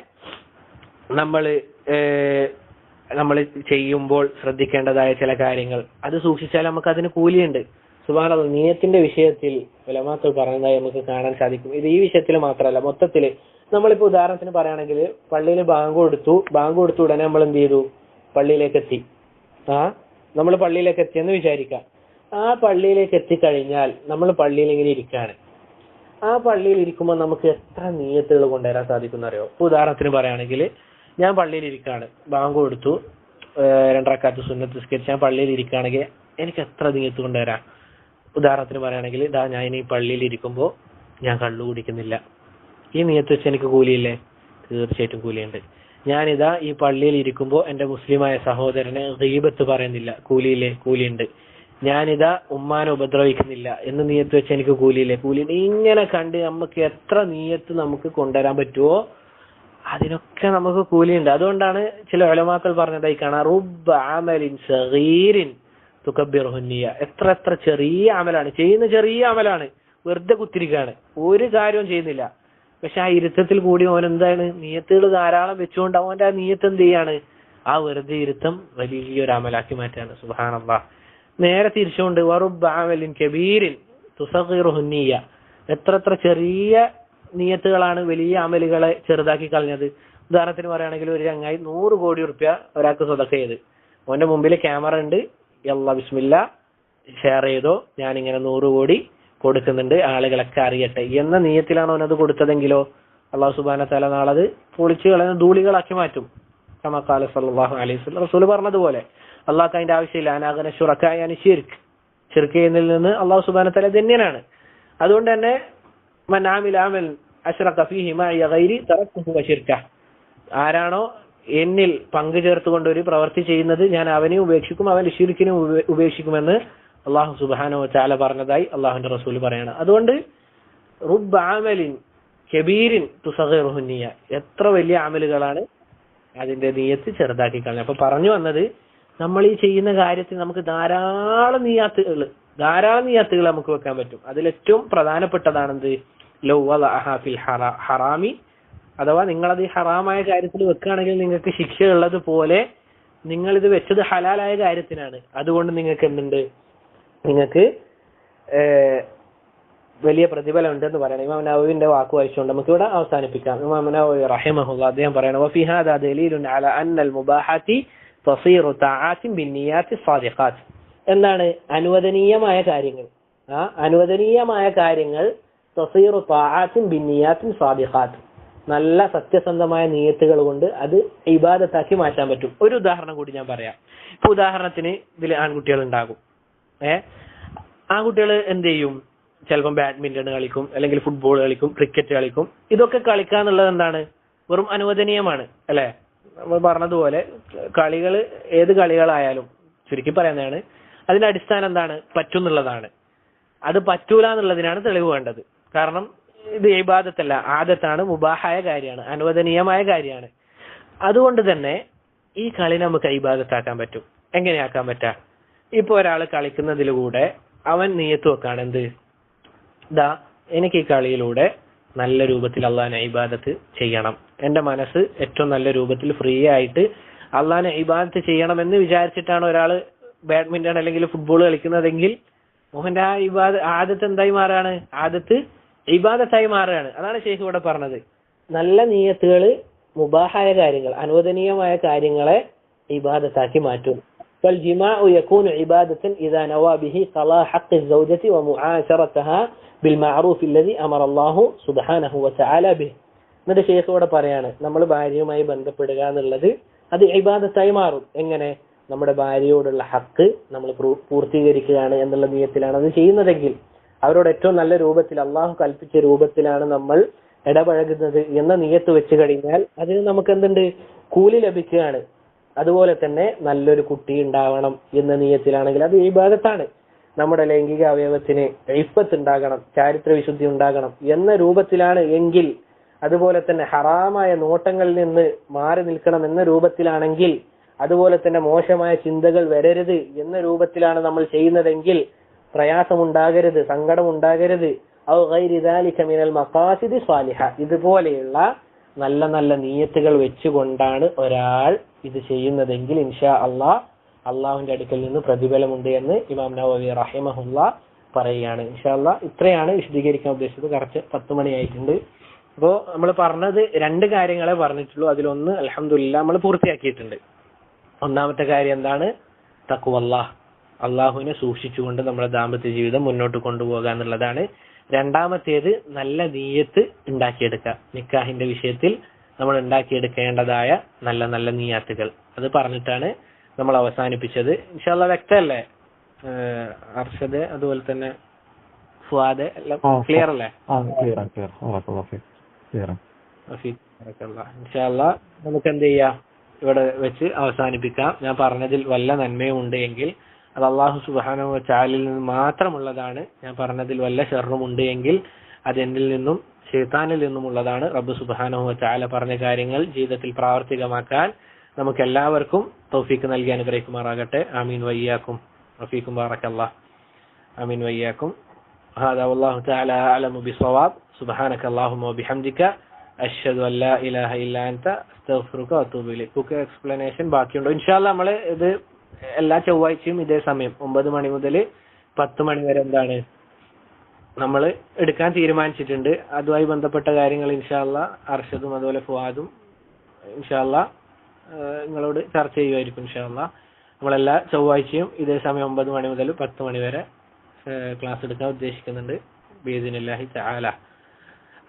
നമ്മൾ ചെയ്യുമ്പോൾ ശ്രദ്ധിക്കേണ്ടതായ ചില കാര്യങ്ങൾ അത് സൂക്ഷിച്ചാൽ നമുക്ക് അതിന് കൂലിയുണ്ട്. സുബ്ഹാനല്ലാഹ്. നിയത്തിന്റെ വിഷയത്തിൽ ഉലമാക്കൾ പറഞ്ഞതായി നമുക്ക് കാണാൻ സാധിക്കും. ഇത് ഈ വിഷയത്തിൽ മാത്രമല്ല, മൊത്തത്തില് നമ്മളിപ്പോ ഉദാഹരണത്തിന് പറയുകയാണെങ്കിൽ പള്ളിയിൽ ബാങ്ക് കൊടുത്തു ഉടനെ നമ്മൾ എന്ത് ചെയ്തു? പള്ളിയിലേക്ക് എത്തി. നമ്മൾ പള്ളിയിലേക്ക് എത്തിയെന്ന് വിചാരിക്കാം. ആ പള്ളിയിലേക്ക് എത്തിക്കഴിഞ്ഞാൽ നമ്മൾ പള്ളിയിൽ ഇങ്ങനെ ഇരിക്കുകയാണ്. ആ പള്ളിയിൽ ഇരിക്കുമ്പോൾ നമുക്ക് എത്ര നിയത്തുകൾ കൊണ്ടുവരാൻ സാധിക്കും അറിയോ? ഇപ്പൊ ഉദാഹരണത്തിന് പറയുകയാണെങ്കിൽ ഞാൻ പള്ളിയിൽ ഇരിക്കുകയാണ്, ബാങ്ക് കൊടുത്തു, 2 റക്അത്ത് സുന്നത്ത് നിസ്കരിച്ച് ഞാൻ പള്ളിയിൽ ഇരിക്കുകയാണെങ്കിൽ എനിക്ക് എത്ര നിയത്ത് കൊണ്ടുവരാം? ഉദാഹരണത്തിന് പറയുകയാണെങ്കിൽ ഇതാ ഞാൻ ഇനി പള്ളിയിൽ ഇരിക്കുമ്പോൾ ഞാൻ കള്ളു കുടിക്കുന്നില്ല. ഈ നിയത്ത് വെച്ച് എനിക്ക് കൂലിയില്ലേ? തീർച്ചയായിട്ടും കൂലിയുണ്ട്. ഞാനിതാ ഈ പള്ളിയിൽ ഇരിക്കുമ്പോൾ എന്റെ മുസ്ലിമായ സഹോദരനെ ഗീബത്ത് പറയുന്നില്ല. കൂലിയില്ലേ? കൂലിയുണ്ട്. ഞാനിതാ ഉമ്മാനെ ഉപദ്രവിക്കുന്നില്ല എന്ന് നിയത്ത് വെച്ച് എനിക്ക് കൂലിയില്ലേ? കൂലിയുണ്ട്. ഇങ്ങനെ കണ്ട് നമുക്ക് എത്ര നിയത്ത് നമുക്ക് കൊണ്ടുവരാൻ പറ്റുമോ അതിനൊക്കെ നമുക്ക് കൂലിയുണ്ട്. അതുകൊണ്ടാണ് ചില ഉലമാക്കൾ പറഞ്ഞതായി കാണാം, റുബ്ബ അമലിൻ സഗീരിൻ തുകബ്ബിറുഹു നിയ്യ. എത്ര ചെറിയ അമലാണ് ചെയ്യുന്ന, ചെറിയ അമലാണ്, വെറുതെ കുത്തിരിക്കുകയാണ്, ഒരു കാര്യവും ചെയ്യുന്നില്ല. പക്ഷെ ആ ഇരുത്തത്തിൽ കൂടി അവൻ എന്താണ്? നിയത്തുകൾ ധാരാളം വെച്ചുകൊണ്ട് അവന്റെ ആ നിയത്ത് എന്ത് ചെയ്യാണ്? ആ വെറുതെ ഇരുത്തം വലിയൊരു അമലാക്കി മാറ്റാണ്. സുബ്ഹാനല്ലാഹ്. നേരെ തിരിച്ചുകൊണ്ട് വറുബ്ബ അമലിൻ കബീരിൻ തുസഗിറുഹു നിയ്യ. എത്ര ചെറിയ നിയത്തുകളാണ് വലിയ അമലുകളെ ചെറുതാക്കി കളഞ്ഞത്. ഉദാഹരണത്തിന് പറയുകയാണെങ്കിൽ ഒരു ചങ്ങായി 100 കോടി റുപ്യ ഒരാൾക്ക് സ്വതക്ക ചെയ്ത്, അവന്റെ മുമ്പിൽ ക്യാമറ ഉണ്ട്, യല്ലാ ബിസ്മില്ലാ ഷെയർ ചെയ്തോ, ഞാനിങ്ങനെ 100 കോടി കൊടുക്കുന്നുണ്ട്, ആളുകളൊക്കെ അറിയട്ടെ എന്ന നിയത്തിലാണ് അവനത് കൊടുത്തതെങ്കിലോ അല്ലാഹു സുബ്ഹാനഹു വ തആല നാളത് പൊളിച്ചു കളയുന്ന ധൂളികളാക്കി മാറ്റും. കമാ ഖാല സല്ലല്ലാഹു അലൈഹി വസല്ലം. റസൂൽ പറഞ്ഞതുപോലെ അല്ലാഹുക്ക് അതിന്റെ ആവശ്യമില്ല. അനാഗന ശുറക്കായ ശിർക്ക് ചെയ്യുന്നതിൽ നിന്ന് അല്ലാഹു സുബ്ഹാനഹു വ തആല ധന്യനാണ്. അതുകൊണ്ട് തന്നെ മൻ ആമില അമൽ അശ്റക ഫീഹി മഅയ ഗൈരി തറക്തുഹു വശിർകഹ. ആരാണോ എന്നിൽ പങ്കു ചേർത്തുകൊണ്ട് ഒരു പ്രവൃത്തി ചെയ്യുന്നത് ഞാൻ അവനെ ഉപേക്ഷിക്കും, അവൻ ശിർക്കിനെ ഉപേക്ഷിക്കുമെന്ന് അല്ലാഹു സുബ്ഹാനഹു വ തആല പറഞ്ഞതായി അല്ലാഹുവിന്റെ റസൂൽ പറയാണ്. അതുകൊണ്ട് റുബ്ബ അമലിൻ കബീരിൻ തുസഗിറുഹു നിയ്യ. എത്ര വലിയ അമലുകളാണ് അതിന്റെ നിയത്ത് ചെറുതാക്കി കളഞ്ഞത്. അപ്പൊ പറഞ്ഞു വന്നത്, നമ്മൾ ഈ ചെയ്യുന്ന കാര്യത്തിൽ നമുക്ക് ധാരാളം നിയത്തുകൾ നമുക്ക് വെക്കാൻ പറ്റും. അതിലേറ്റവും പ്രധാനപ്പെട്ടതാണെന്ത്? ലൗ വളഅഹാ ഫിൽ ഹറാമി. അഥവാ നിങ്ങളത് ഈ ഹറാമായ കാര്യത്തിൽ വെക്കുകയാണെങ്കിൽ നിങ്ങൾക്ക് ശിക്ഷയുള്ളത് പോലെ നിങ്ങളിത് വെച്ചത് ഹലാലായ കാര്യത്തിനാണ്. അതുകൊണ്ട് നിങ്ങൾക്ക് എന്തുണ്ട്? നിങ്ങൾക്ക് വലിയ പ്രതിഫലം ഉണ്ടെന്ന് പറയണം. ഇമാം നവവിന്റെ വാക്ക് വായിച്ചുകൊണ്ട് നമുക്ക് ഇവിടെ അവസാനിപ്പിക്കാം. ഇമാം നവവി റഹിമഹുല്ലാഹ് അദ്ദേഹം പറയണം, വഫി ഹാദാ ദലീലുൻ അലാ അന്നൽ മുബാഹാത്തി തസീറു തആത്തിൻ ബിന്നിയാത്തി സാദിഖാത്ത്. എന്താണ്? അനുവദനീയമായ കാര്യങ്ങൾ തസീറു തആത്തിൻ ബിന്നിയാത്തിൻ സാദിഖാത്ത്, നല്ല സത്യസന്ധമായ നിയത്തുകൾ കൊണ്ട് അത് ഇബാദത്താക്കി മാറ്റാൻ പറ്റും. ഒരു ഉദാഹരണം കൂടി ഞാൻ പറയാം. ഇപ്പൊ ഉദാഹരണത്തിന് ഇതിൽ ആൺകുട്ടികൾ ഉണ്ടാകും. ആൺകുട്ടികൾ എന്ത് ചെയ്യും? ചിലപ്പം ബാഡ്മിന്റൺ കളിക്കും, അല്ലെങ്കിൽ ഫുട്ബോൾ കളിക്കും, ക്രിക്കറ്റ് കളിക്കും. ഇതൊക്കെ കളിക്കാന്നുള്ളത് എന്താണ്? വെറും അനുവദനീയമാണ് അല്ലെ? നമ്മൾ പറഞ്ഞതുപോലെ കളികൾ ഏത് കളികളായാലും ചുരുക്കി പറയുന്നതാണ്, അതിന്റെ അടിസ്ഥാനം എന്താണ്? പറ്റുന്നുള്ളതാണ്. അത് പറ്റൂല എന്നുള്ളതിനാണ് തെളിവ് വേണ്ടത്. കാരണം ഇത് ഇബാദത്തല്ല, ആദത്താണ്, മുബാഹായ കാര്യമാണ്, അനുവദനീയമായ കാര്യമാണ്. അതുകൊണ്ട് തന്നെ ഈ കളി നമുക്ക് ഇബാദത്താക്കാൻ പറ്റും. എങ്ങനെയാക്കാൻ പറ്റാ? ഇപ്പൊ ഒരാൾ കളിക്കുന്നതിലൂടെ അവൻ നിയത്ത് വെക്കാണ്, എന്ത്? എനിക്ക് ഈ കളിയിലൂടെ നല്ല രൂപത്തിൽ അള്ളാഹിനെ ഇബാദത്ത് ചെയ്യണം, എന്റെ മനസ്സ് ഏറ്റവും നല്ല രൂപത്തിൽ ഫ്രീ ആയിട്ട് അള്ളാഹിനെ ഇബാദത്ത് ചെയ്യണമെന്ന് വിചാരിച്ചിട്ടാണ് ഒരാൾ ബാഡ്മിന്റൺ അല്ലെങ്കിൽ ഫുട്ബോൾ കളിക്കുന്നതെങ്കിൽ മോഹന്റെ ആ ആദത്ത് എന്തായി മാറാണ്? ആദത്ത് ഇബാദത്തായി മാറുകയാണ്. അതാണ് ശൈഖ് ഇവിടെ പറഞ്ഞത്. നല്ല നിയ്യത്തുകൾ മുബാഹായ കാര്യങ്ങൾ, അനുവദനീയമായ കാര്യങ്ങളെ ഇബാദത്താക്കി മാറ്റും. فالجماع يكون عبادة إذا نوى به قضاء حق الزوجة ومعاشرتها بالمعروف الذي أمر الله سبحانه وتعالى به. എന്നിട്ട് ശൈഖ് ഇവിടെ പറയാണ്, നമ്മൾ ഭാര്യയുമായി ബന്ധപ്പെടുക എന്നുള്ളത് അത് ഇബാദത്തായി മാറും. എങ്ങനെ? നമ്മുടെ ഭാര്യയോടുള്ള ഹക്ക് നമ്മൾ പൂർത്തീകരിക്കുകയാണ് എന്നുള്ള നിയത്തിലാണ് അത് ചെയ്യുന്നതെങ്കിൽ, അവരോട് ഏറ്റവും നല്ല രൂപത്തിൽ അള്ളാഹു കൽപ്പിച്ച രൂപത്തിലാണ് നമ്മൾ ഇടപഴകുന്നത് എന്ന നിയത്ത് വെച്ച് കഴിഞ്ഞാൽ അതിന് നമുക്ക് എന്തുണ്ട്? കൂലി ലഭിക്കുകയാണ്. അതുപോലെ തന്നെ നല്ലൊരു കുട്ടി ഉണ്ടാവണം എന്ന നിയത്തിലാണെങ്കിൽ അത് ഇബാദത്താണ്. നമ്മുടെ ലൈംഗിക അവയവത്തിന് ഇഫ്ഫത്ത് ഉണ്ടാകണം, ചാരിത്ര വിശുദ്ധി ഉണ്ടാകണം എന്ന രൂപത്തിലാണ് എങ്കിൽ, അതുപോലെ തന്നെ ഹറാമായ നോട്ടങ്ങളിൽ നിന്ന് മാറി നിൽക്കണം എന്ന രൂപത്തിലാണെങ്കിൽ, അതുപോലെ തന്നെ മോശമായ ചിന്തകൾ വരരുത് എന്ന രൂപത്തിലാണ് നമ്മൾ ചെയ്യുന്നതെങ്കിൽ പ്രയാസമുണ്ടാകരുത്, സങ്കടമുണ്ടാകരുത്. ഔ ഗൈരി ദാലിക മിനൽ മഖാസിദി സ്വാലിഹ, ഇതുപോലെയുള്ള നല്ല നല്ല നിയ്യത്തുകൾ വെച്ചുകൊണ്ടാണ് ഒരാൾ ഇത് ചെയ്യുന്നതെങ്കിൽ ഇൻഷാ അള്ളാഹുവിന്റെ അടുക്കൽ നിന്ന് പ്രതിഫലമുണ്ട് എന്ന് ഇമാം നവവി റഹിമഹുല്ലാ പറയുകയാണ്. ഇൻഷാ അള്ളാഹ് ഇത്രയാണ് വിശദീകരിക്കാൻ ഉദ്ദേശിച്ചത്. കറക്റ്റ് 10 മണിയായിട്ടുണ്ട്. അപ്പോൾ നമ്മൾ പറഞ്ഞത് 2 കാര്യങ്ങളെ പറഞ്ഞിട്ടുള്ളൂ. അതിലൊന്ന് അൽഹംദുലില്ലാഹ് നമ്മൾ പൂർത്തിയാക്കിയിട്ടുണ്ട്. ഒന്നാമത്തെ കാര്യം എന്താണ്? തഖ്വല്ലാഹ്, അള്ളാഹുവിനെ സൂക്ഷിച്ചുകൊണ്ട് നമ്മുടെ ദാമ്പത്യ ജീവിതം മുന്നോട്ട് കൊണ്ടുപോകുക എന്നുള്ളതാണ്. രണ്ടാമത്തേത് നല്ല നിയ്യത്ത് ഉണ്ടാക്കിയെടുക്കുക. നിക്കാഹിന്റെ വിഷയത്തിൽ നമ്മൾ ഉണ്ടാക്കിയെടുക്കേണ്ടതായ നല്ല നല്ല നിയ്യത്തുകൾ, അത് പറഞ്ഞിട്ടാണ് നമ്മൾ അവസാനിപ്പിച്ചത്. ഇൻഷാ അല്ലാഹ് വ്യക്തമല്ലേ അർഷദ്, അതുപോലെ തന്നെ ഫുആദ്, എല്ലാം ക്ലിയർ അല്ലേ? ഇൻഷാ അല്ലാഹ് നമുക്ക് എന്ത് ചെയ്യാം, ഇവിടെ വെച്ച് അവസാനിപ്പിക്കാം. ഞാൻ പറഞ്ഞതിൽ വല്ല നന്മയും ഉണ്ട് എങ്കിൽ അത് അള്ളാഹു സുബ്ഹാനഹു വ തആലയിൽ നിന്ന് മാത്രമുള്ളതാണ്. ഞാൻ പറഞ്ഞതിൽ വല്ല ഷർറും ഉണ്ട് എങ്കിൽ അത് എന്നിൽ നിന്നും ശൈത്താനിൽ നിന്നുമുള്ളതാണ്. റബ്ബ് സുബ്ഹാനഹു വ തആല പറഞ്ഞ കാര്യങ്ങൾ ജീവിതത്തിൽ പ്രാവർത്തികമാക്കാൻ നമുക്ക് എല്ലാവർക്കും തൗഫീഖ് നൽകി അനുഗ്രഹിക്കുമാറാകട്ടെ. ആമീൻ വയ്യാക്കും. റഫീഖും ബാറക്കല്ലാഹ്. ആമീൻ വയ്യാക്കും. هذا والله تعالى أعلم بالصواب. سبحانك اللهم وبحمدك أشهد أن لا إله إلا أنت أستغفرك وأتوب إليك. ബുക്ക് എക്സ്പ്ലനേഷൻ ബാക്കിയുണ്ടോ? ഇൻഷാല്ലാ നമ്മൾ ഇത് എല്ലാ ചൊവ്വാഴ്ചയും ഇതേ സമയം 9 മണി മുതൽ 10 മണി വരെ എന്താണ് നമ്മൾ എടുക്കാൻ തീരുമാനിച്ചിട്ടുണ്ട്. അതുമായി ബന്ധപ്പെട്ട കാര്യങ്ങൾ ഇൻഷാല്ലാ അർഷദും അതുപോലെ ഫുആദും ഇൻഷാല്ലാ നിങ്ങളോട് ചർച്ച ചെയ്യുമായിരിക്കും. ഇൻഷാല്ലാ നമ്മളെല്ലാ ചൊവ്വാഴ്ചയും ഇതേ സമയം 9 മണി മുതൽ 10 മണി വരെ ക്ലാസ് എടുക്കാൻ ഉദ്ദേശിക്കുന്നുണ്ട് ബിഇദ്നില്ലാഹി തആല.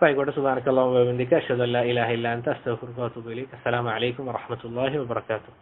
ഫൈകോട്ടെ. സുബ്ഹാനക്കല്ലാഹു വബിഹംദിക അഷ്ഹദു അല്ലാ ഇലാഹ ഇല്ലാ അൻത അസ്തഗ്ഫിറുക വഅതൂബു ഇലൈക്. അസ്സലാമു അലൈക്കും വറഹ്മത്തുള്ളാഹി വബറകാതുഹു.